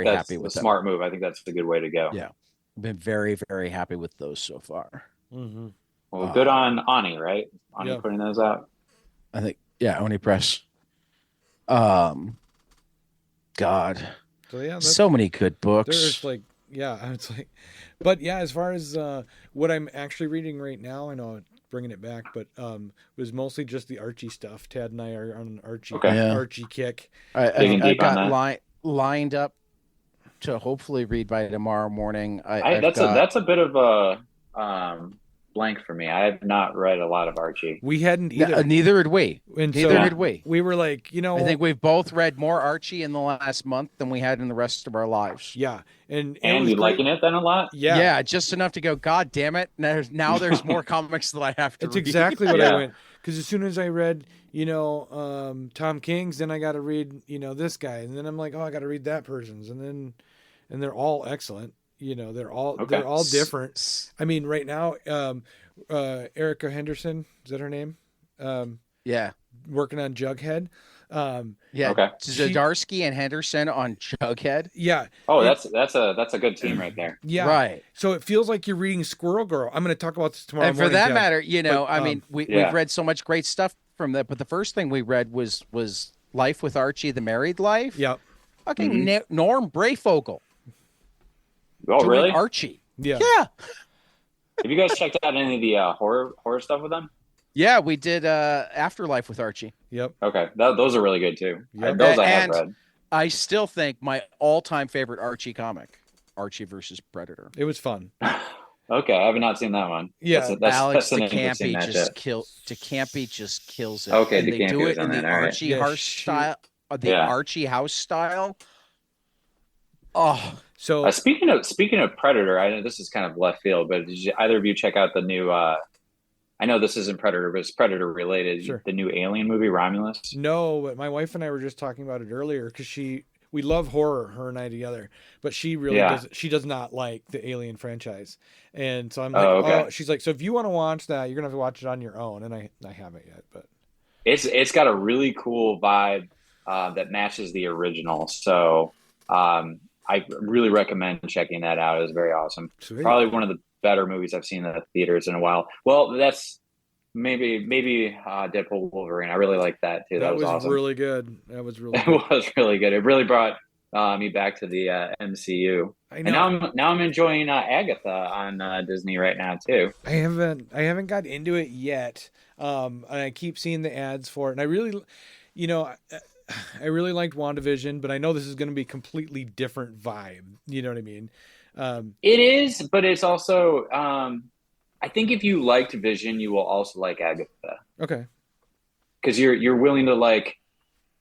that's a smart move. I think that's a good way to go. Yeah, I've been very, very happy with those so far. Mm-hmm. Well, good on Ani, right? Ani putting those out. I think, Oni Press. God. So so many good books. There's it's like, but yeah, as far as what I'm actually reading right now, I know I'm bringing it back, but it was mostly just the Archie stuff. Tad and I are on an Archie kick. I got lined up to hopefully read by tomorrow morning. That's a bit of a blank for me. I have not read a lot of Archie. We hadn't either. Neither had we. Neither had we. We were like, I think we've both read more Archie in the last month than we had in the rest of our lives. Yeah. And you liking it then a lot? Yeah. Yeah, just enough to go, God damn it. Now there's more comics that I have to read. That's exactly what I went. Because as soon as I read, Tom King's, then I got to read, this guy. And then I'm like, I got to read that person's. And they're all excellent. They're all different. I mean, right now, Erica Henderson, is that her name? Working on Jughead. Zdarsky and Henderson on Jughead. Yeah. Oh, that's a good team right there. Yeah. Right. So it feels like you're reading Squirrel Girl. I'm going to talk about this tomorrow. And for that matter, we've read so much great stuff from that. But the first thing we read was Life with Archie, the Married Life. Yep. Fucking Norm Brayfogle. Oh, really? Archie. Yeah. Have you guys checked out any of the horror stuff with them? Yeah, we did Afterlife with Archie. Yep. Okay, those are really good too. Yep. I have read. I still think my all-time favorite Archie comic, Archie versus Predator. It was fun. Okay, I have not seen that one. Yeah, Alex DeCampi just kills it. Okay, and they do it in the Archie house style. Archie house style. Oh, so speaking of Predator, I know this is kind of left field, but did either of you check out the new? I know this isn't Predator, but it's Predator related. Sure. The new Alien movie, Romulus. No, but my wife and I were just talking about it earlier because we love horror, her and I together, but she really does not like the Alien franchise, and so I'm like, she's like, so if you want to watch that, you're gonna have to watch it on your own, and I haven't yet, but it's got a really cool vibe that matches the original, so I really recommend checking that out. It was very awesome. Sweet. Probably one of the better movies I've seen in the theaters in a while. Well, that's maybe Deadpool Wolverine. I really liked that too. That That was was awesome. really good. That was really It good. was really good. It really brought me back to the MCU. I And know. now I'm enjoying Agatha on Disney right now too. I haven't got into it yet. And I keep seeing the ads for it, and I really, you know, I really liked WandaVision, but I know this is going to be a completely different vibe. You know what I mean? Um, It is, but it's also I think if you liked Vision, you will also like Agatha okay. because you're willing to like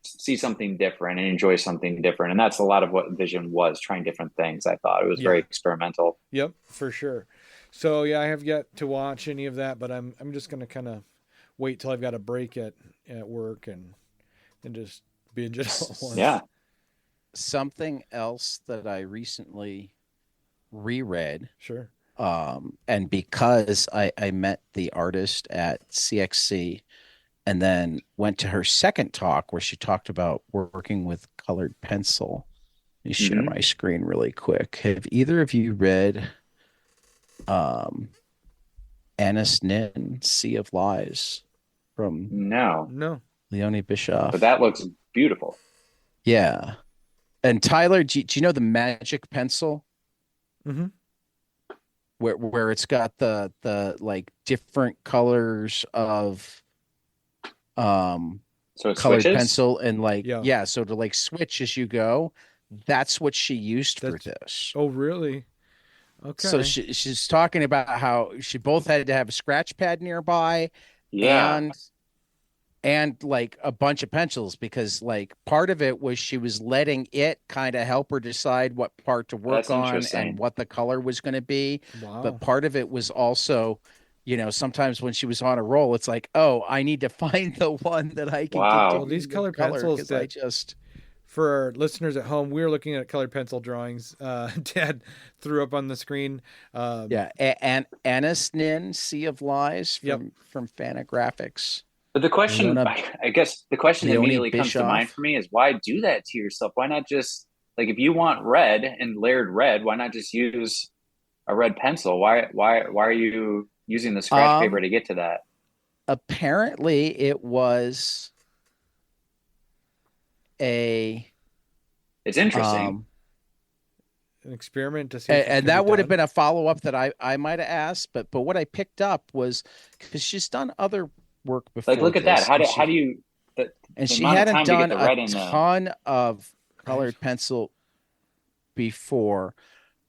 see something different and enjoy something different, and that's a lot of what Vision was, trying different things. I thought it was very Yeah. experimental. Yep. For sure. So yeah, I have yet to watch any of that, but I'm just gonna kind of wait till I've got a break at work and just binge it all at once. Yeah. Something else that I recently reread, Sure. and because I met the artist at CXC and then went to her second talk where she talked about working with colored pencil. Let me share Hmm. my screen really quick. Have either of you read um, Annis Nin, Sea of Lies from No, No. Leonie but Bischoff? that looks beautiful. Yeah. And Tyler, do you know the magic pencil Mm-hmm. where it's got the like different colors of um So it colored switches. pencil and like Yeah. yeah, so to like switch as you go. That's what she used for That's. this. Oh, really? So Okay. she's talking about how she both had to have a scratch pad nearby Yeah, and like a bunch of pencils because like part of it was she was letting it kind of help her decide what part to work that's on and interesting. what the color was going to be, but Wow. part of it was also, sometimes when she was on a roll it's like, oh, I need to find the one that I can Well, Wow. continue these with colored color pencils because I that just for our listeners at home, we're looking at colored pencil drawings. Dad threw up on the screen. yeah. And Annis Nin, Sea of Lies Yep. from Fantagraphics. But the question, Leona I guess, the question that Leonie immediately comes to mind Bischoff. for me is why do that to yourself? Why not just like if you want red and layered red, why not just use a red pencil? Why are you using the scratch paper Um, to get to that? Apparently it was a It's interesting. um An experiment to see if it and can be that would have done. been a follow-up that I might have asked, but what I picked up was because she's done other work Like, before look at that. this, How do you the she amount of hadn't time to get done the a red in the ton of Right. colored pencil before.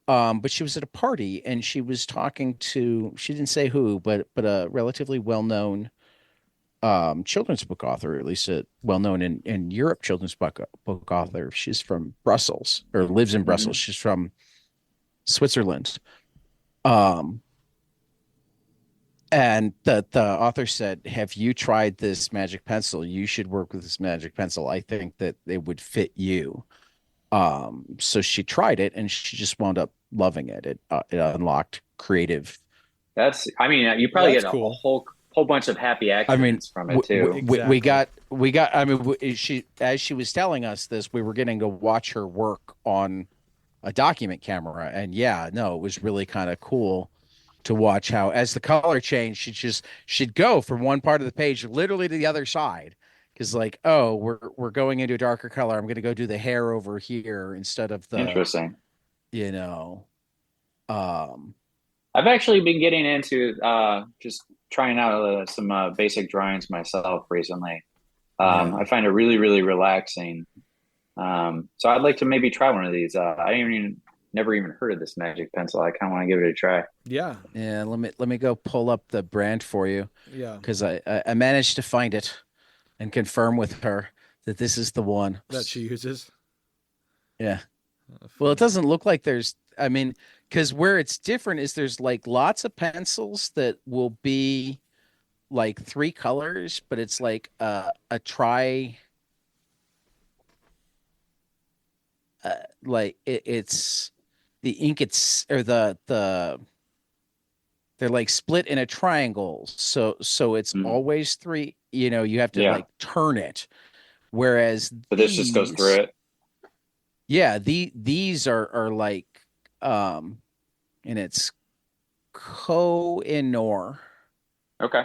But she was at a party and she was talking to, she didn't say who, but a relatively well-known children's book author, at least a well-known in Europe children's book author. She's from Brussels or lives in Brussels. Mhm. She's from Switzerland. Um, and the author said, "Have you tried this magic pencil? You should work with this magic pencil. I think that it would fit you." So she tried it and she just wound up loving it. It unlocked creative. That's I mean, you Well, probably that's get a cool. whole bunch of happy I mean, accidents from it too. we Exactly. got I mean, she as she was telling us this, we were getting to watch her work on a document camera, and yeah, no, it was really kind of cool to watch how as the color changed, she'd go from one part of the page literally to the other side. Because like, oh, we're going into a darker color. I'm gonna go do the hair over here instead of the, Interesting. you know, um, I've actually been getting into just trying out some basic drawings myself recently. yeah. I find it really, really relaxing. So I'd like to maybe try one of these. I even never even heard of this magic pencil. I kind of want to give it a try. Yeah. Yeah, let me go pull up the brand for you Yeah. because I managed to find it and confirm with her that this is the one. That she uses. Yeah. Well, it Fun. doesn't look like there's, I mean, because where it's different is there's like lots of pencils that will be like three colors, but it's like a tri, like it's the ink, it's or the they're like split in a triangle. So it's Mm, always three, you have to yeah, like turn it. Whereas but this just goes through these, it. yeah, these are like um and it's Koh-i-Noor. Okay.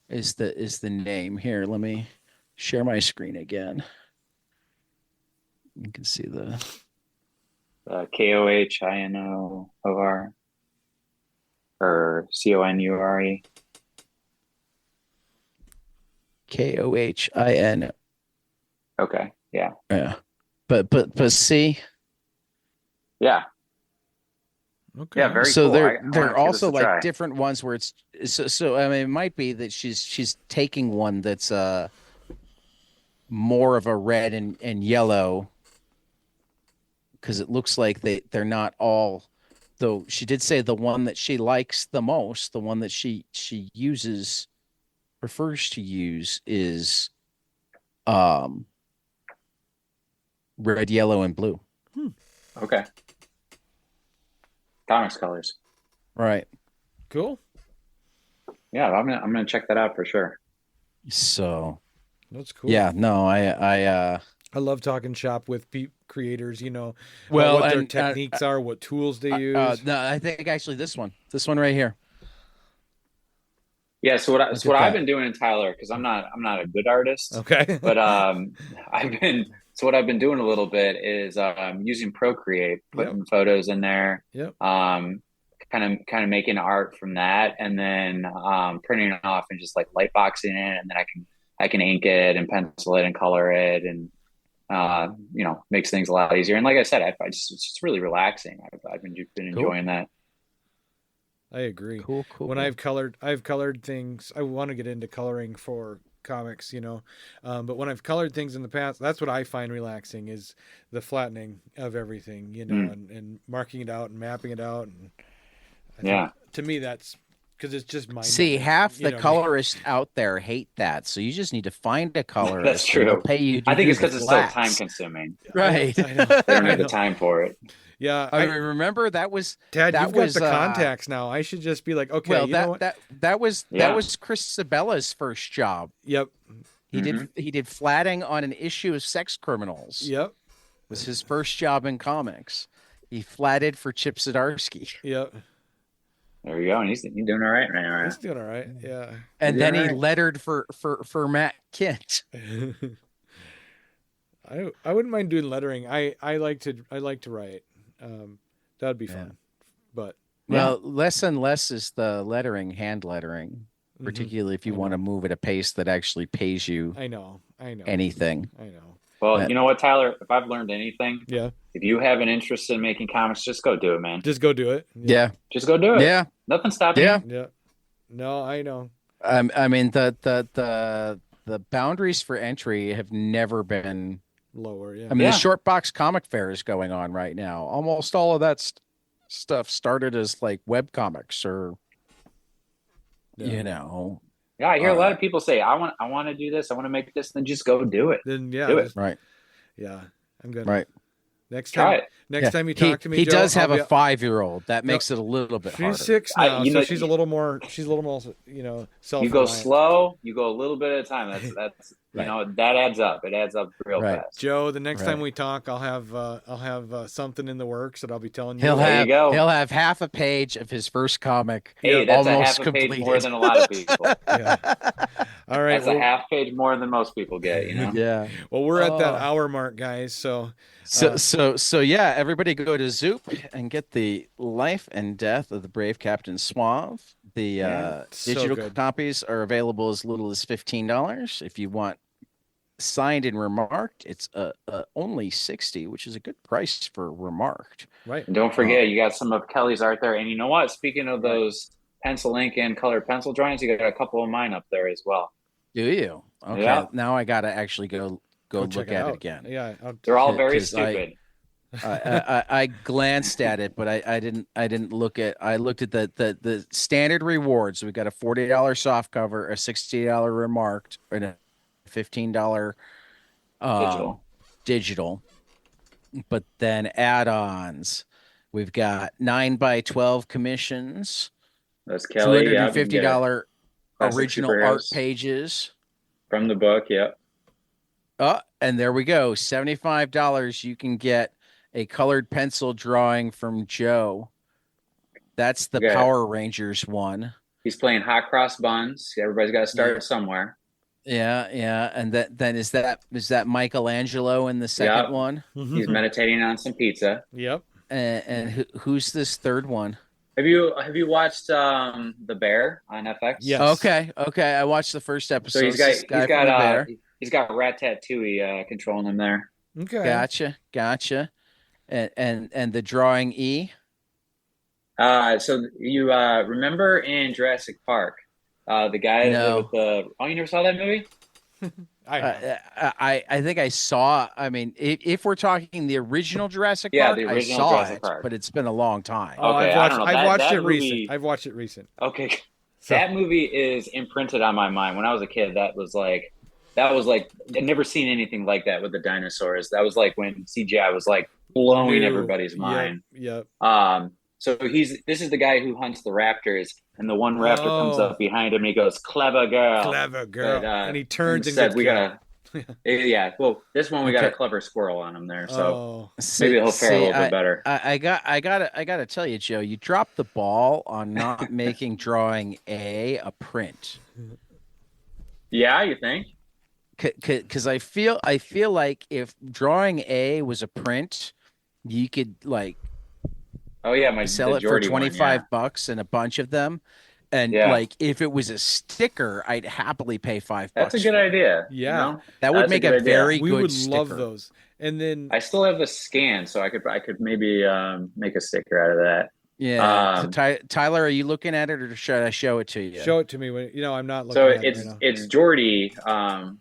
is the name. Here, let me share my screen again. You can see the KOHINOOR or CONURE. KOHIN. Okay. Yeah. Yeah. But see, Yeah. Okay. Yeah. Very so cool. they're I wanna give also this a like try. different ones where it's so I mean it might be that she's taking one that's more of a red and yellow, because it looks like they're not all, though she did say the one that she likes the most, the one that she prefers to use is red, yellow, and blue. Okay. Comics colors. Right. Cool. Yeah, I'm gonna check that out for sure. So That's cool. yeah, no, I I love talking shop with creators, you know, well, what their and techniques are, what tools they use. no, I think actually this one right here. Yeah, so Look what at I've that. been doing, Tyler, because I'm not a good artist, Okay. but what I've been doing a little bit is using Procreate, putting photos in there, Yep. kind of making art from that, and then printing it off and just like light boxing it, and then I can ink it and pencil it and color it, and makes things a lot easier. And like I said, it's just really relaxing. I've been enjoying that. I agree. Cool. When I've colored things, I want to get into coloring for comics, you know. But when I've colored things in the past, that's what I find relaxing is the flattening of everything, you know, and marking it out and mapping it out. And I think, to me, that's because it's just mind. See, half the colorists out there hate that, so you just need to find a colorist. That's true. They'll pay you. I think it's because it's so time consuming. Right. I know. They don't have the time for it. Yeah, I remember that was Dad. that You've got was, the contacts now. I should just be like, okay. Well, you know what? that was Chris Sabella's first job. Yep. He did flatting on an issue of Sex Criminals. Yep. Was his first job in comics. He flatted for Chip Zdarsky. Yep. There you go, and he's doing all right right now. He's doing all right. Yeah. And then he lettered for Matt Kent. I wouldn't mind doing lettering. I like to write. That'd be fun. But well, less and less is the lettering, hand lettering, particularly if you want to move at a pace that actually pays you. I know. Anything. I know. Well, you know what, Tyler? If I've learned anything, if you have an interest in making comics, just go do it, man. Just go do it. Yeah. Just go do it. Yeah. Nothing stopping you. Yeah. No, I know. I mean the boundaries for entry have never been lower. Yeah. I mean, the short box comic fair is going on right now. Almost all of that stuff started as like web comics or, you know. Yeah, I hear a lot of people say, I want to do this. I want to make this. Then just go do it. Then do it. Right. Yeah, I'm good. Right. Next time, time you talk to me, he Joe, does have a 5-year-old. That makes it a little bit harder. She's 6 now, so she's a little more. She's a little more, self. You go slow. You go a little bit at a time. That's that adds up. It adds up real fast. Joe, the next time we talk, I'll have something in the works that I'll be telling you. He'll have half a page of his first comic. Hey, that's almost a half a completed. page more than a lot of people. All right, that's a half page more than most people get. You know. Yeah. Well, we're at that hour mark, guys. So yeah, everybody go to Zoop and get the Life and Death of the Brave Captain Suave. The digital copies are available as little as $15. If you want signed and remarked, it's only $60, which is a good price for remarked. Right. And don't forget, you got some of Kelly's art there. And you know what? Speaking of those pencil ink and colored pencil drawings, you got a couple of mine up there as well. Do you? Okay. Yeah. Now I got to actually go look at it again. Yeah. They're all very stupid. I glanced at it, but I didn't look at. I looked at the standard rewards. We got a $40 soft cover, a $60 remarked, and a $15 digital. But then add-ons, we've got 9x12 commissions. That's Kelly. $250 original art pages from the book. Yep. And there we go. $75. You can get a colored pencil drawing from Joe. That's the Power Rangers one. He's playing hot cross buns. Everybody's got to start somewhere. Yeah. And then is that Michelangelo in the second one? He's meditating on some pizza. Yep. And who's this third one? Have you watched The Bear on FX? Yes. Okay. I watched the first episode. So he's got Ratatouille controlling him there. Okay. Gotcha. And the drawing E. So you remember in Jurassic Park, the guy with the you never saw that movie? I think I saw. I mean, if we're talking the original Jurassic Park, the original I saw Jurassic Park. but it's been a long time. Oh, Okay, I've watched it movie, recent. I've watched it recent. Okay, that movie is imprinted on my mind. When I was a kid, that was like I'd never seen anything like that with the dinosaurs. That was like when CGI was like blowing everybody's mind. Yep. So this is the guy who hunts the raptors, and the one raptor comes up behind him and he goes, "Clever girl." Clever girl. But, and he turns and said, gets "We killed. gotta." Yeah. Well, this one we got a clever squirrel on him there, so maybe he'll fare a little bit better. I gotta tell you, Joe, you dropped the ball on not making drawing a print. Yeah, you think? Because I feel like if drawing A was a print, you could like sell it for $25 and a bunch of them. And like if it was a sticker, I'd happily pay $5. That's a good idea. Yeah, that would make a very we good would sticker. love those. And then I still have the scan, so I could maybe make a sticker out of that. Yeah. So Tyler, are you looking at it, or should I show it to you? Show it to me when I'm not looking at it right now. It's Geordi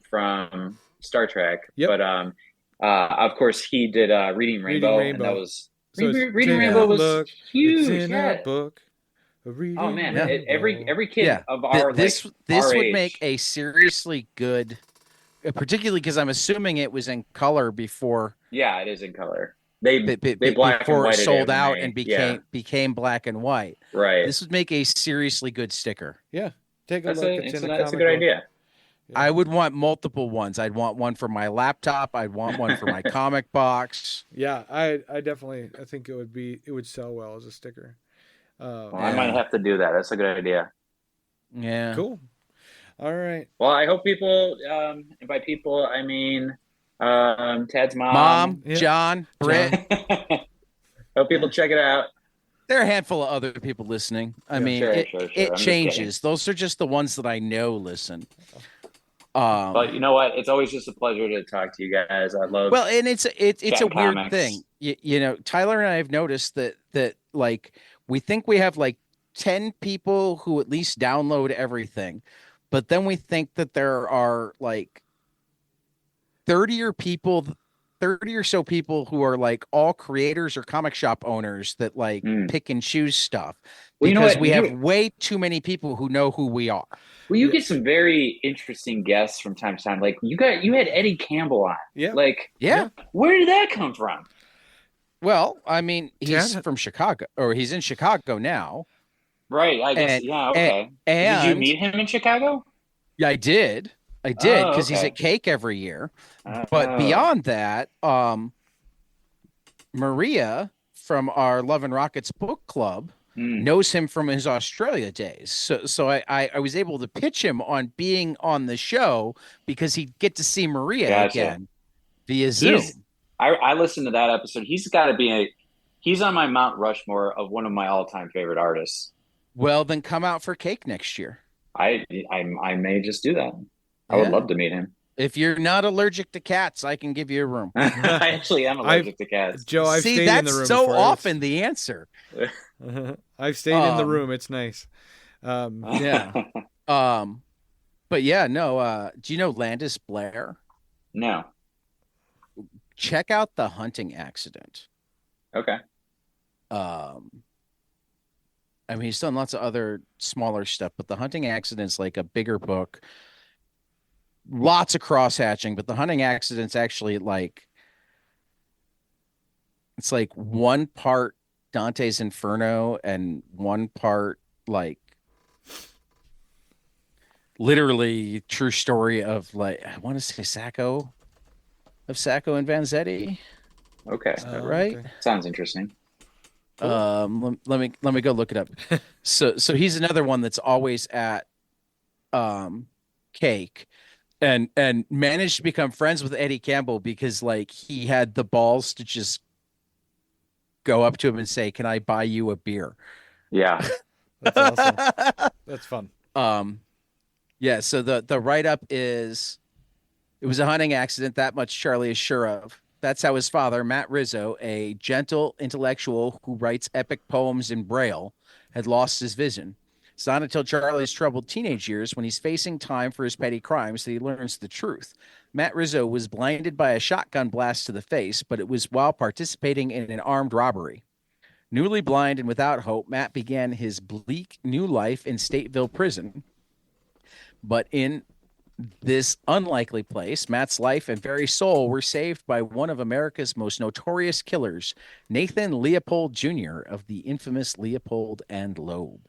from Star Trek, but of course he did Reading Rainbow, and that was Reading Rainbow was huge. It's in a book. Oh man, every kid of our this our would age. make a seriously good, particularly because I'm assuming it was in color before. Yeah, it is in color. They black before and white it sold out and became black and white. Right. This would make a seriously good sticker. Yeah, take a look. That's a good idea. Yeah. I would want multiple ones. I'd want one for my laptop. I'd want one for my comic box. Yeah, I definitely think it would sell well as a sticker. I might have to do that. That's a good idea. Yeah. Cool. All right. Well, I hope people, and by people, I mean Ted's mom, John, Britt. Hope people check it out. There are a handful of other people listening. I mean, it changes. Those are just the ones that I know listen. But you know what? It's always just a pleasure to talk to you guys. I love. Well, and it's a weird comics. thing. You know, Tyler and I have noticed that like we think we have like 10 people who at least download everything, but then we think that there are like 30 or so people who are like all creators or comic shop owners that like pick and choose stuff because we have way too many people who know who we are. Well, you get some very interesting guests from time to time. Like you had Eddie Campbell on. Yeah. Like, where did that come from? Well, I mean, he's from Chicago, or he's in Chicago now. Right. I guess. Okay. And did you meet him in Chicago? Yeah, I did because he's at Cake every year. But beyond that, Maria from our Love and Rockets book club knows him from his Australia days. So I was able to pitch him on being on the show because he'd get to see Maria again via Zoom. I listened to that episode. He's got to be he's on my Mount Rushmore of one of my all-time favorite artists. Well, then come out for Cake next year. I may just do that. I would love to meet him. If you're not allergic to cats, I can give you a room. I actually am allergic to cats. Joe, I've stayed in the room. See, that's so often the answer. I've stayed in the room. It's nice. Yeah. But yeah, no. Do you know Landis Blair? No. Check out The Hunting Accident. Okay. I mean, he's done lots of other smaller stuff, but The Hunting Accident's like a bigger book. Lots of cross-hatching, but The Hunting Accident's actually like, it's like one part Dante's Inferno and one part like literally true story of like, I want to say Sacco and Vanzetti. Okay. Right? Okay. Sounds interesting. Cool. Let me go look it up. So he's another one that's always at Cake, and managed to become friends with Eddie Campbell because like he had the balls to just go up to him and say, "Can I buy you a beer?" Yeah. That's awesome. That's fun. Yeah. So the write up is, it was a hunting accident. That much Charlie is sure of. That's how his father, Matt Rizzo, a gentle intellectual who writes epic poems in Braille, had lost his vision. It's not until Charlie's troubled teenage years, when he's facing time for his petty crimes, that he learns the truth. Matt Rizzo was blinded by a shotgun blast to the face, but it was while participating in an armed robbery. Newly blind and without hope, Matt began his bleak new life in Stateville Prison. But in this unlikely place, Matt's life and very soul were saved by one of America's most notorious killers, Nathan Leopold Jr. of the infamous Leopold and Loeb.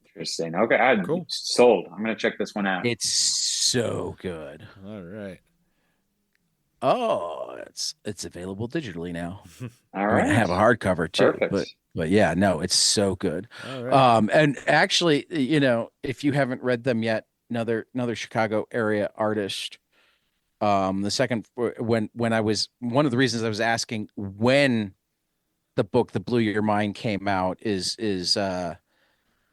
Interesting. Okay, I'm Cool. sold. I'm going to check this one out. It's so good. All right. Oh, it's available digitally now. All I right. have a hardcover too, Perfect. but yeah, no, it's so good. All right. And actually, you know, if you haven't read them yet, another Chicago area artist. The second, when I was, one of the reasons I was asking when the book that blew your mind came out is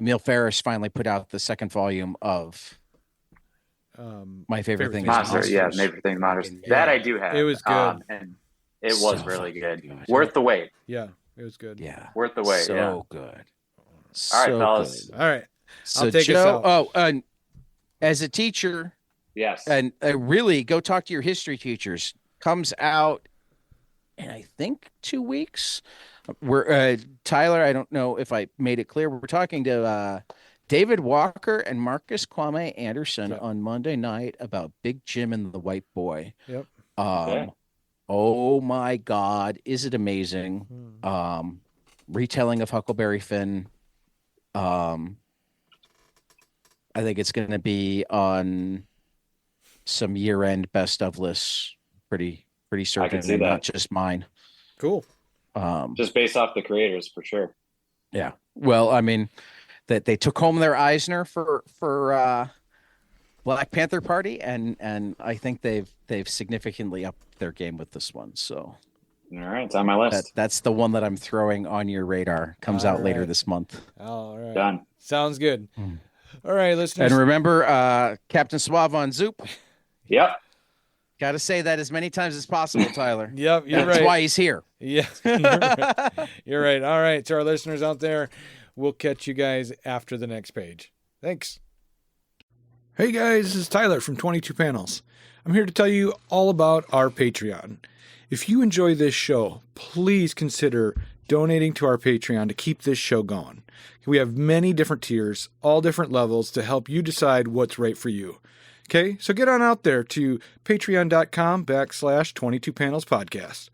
Emil Ferris finally put out the second volume of My Favorite Thing is Monster. Monsters. Yeah, Favorite Things Monsters. Yeah. That I do have. It was good. And it So was really fucking good. good. Worth the wait. Yeah, it was good. Yeah, Worth the wait. so Yeah. good. All right, So fellas. good. All right. So I'll take us Joe, out. and as a teacher, Yes. and really go talk to your history teachers. Comes out in I think 2 weeks. We're Tyler. I don't know if I made it clear. We're talking to David Walker and Marcus Kwame Anderson Yep. on Monday night about Big Jim and the White Boy. Yep. Okay. Oh my God, is it amazing? Retelling of Huckleberry Finn. I think it's going to be on some year-end best of lists. Pretty certain, see and that. not just mine. Cool. Just based off the creators, for sure. Yeah. Well, I mean, that they took home their Eisner for Black Panther Party, and I think they've significantly upped their game with this one. So All right, it's on my list. that's the one that I'm throwing on your radar. Comes All out later right. this month. All right. Done. Sounds good. All right, listeners. And remember, Captain Suave on Zoop. Yep. Got to say that as many times as possible, Tyler. Yep, you're That's right. why he's here. Yeah, you're right. You're right. All right, to our listeners out there, we'll catch you guys after the next page. Thanks. Hey guys, this is Tyler from 22 Panels. I'm here to tell you all about our Patreon. If you enjoy this show, please consider donating to our Patreon to keep this show going. We have many different tiers, all different levels to help you decide what's right for you. Okay, so get on out there to patreon.com/22 Panels Podcast.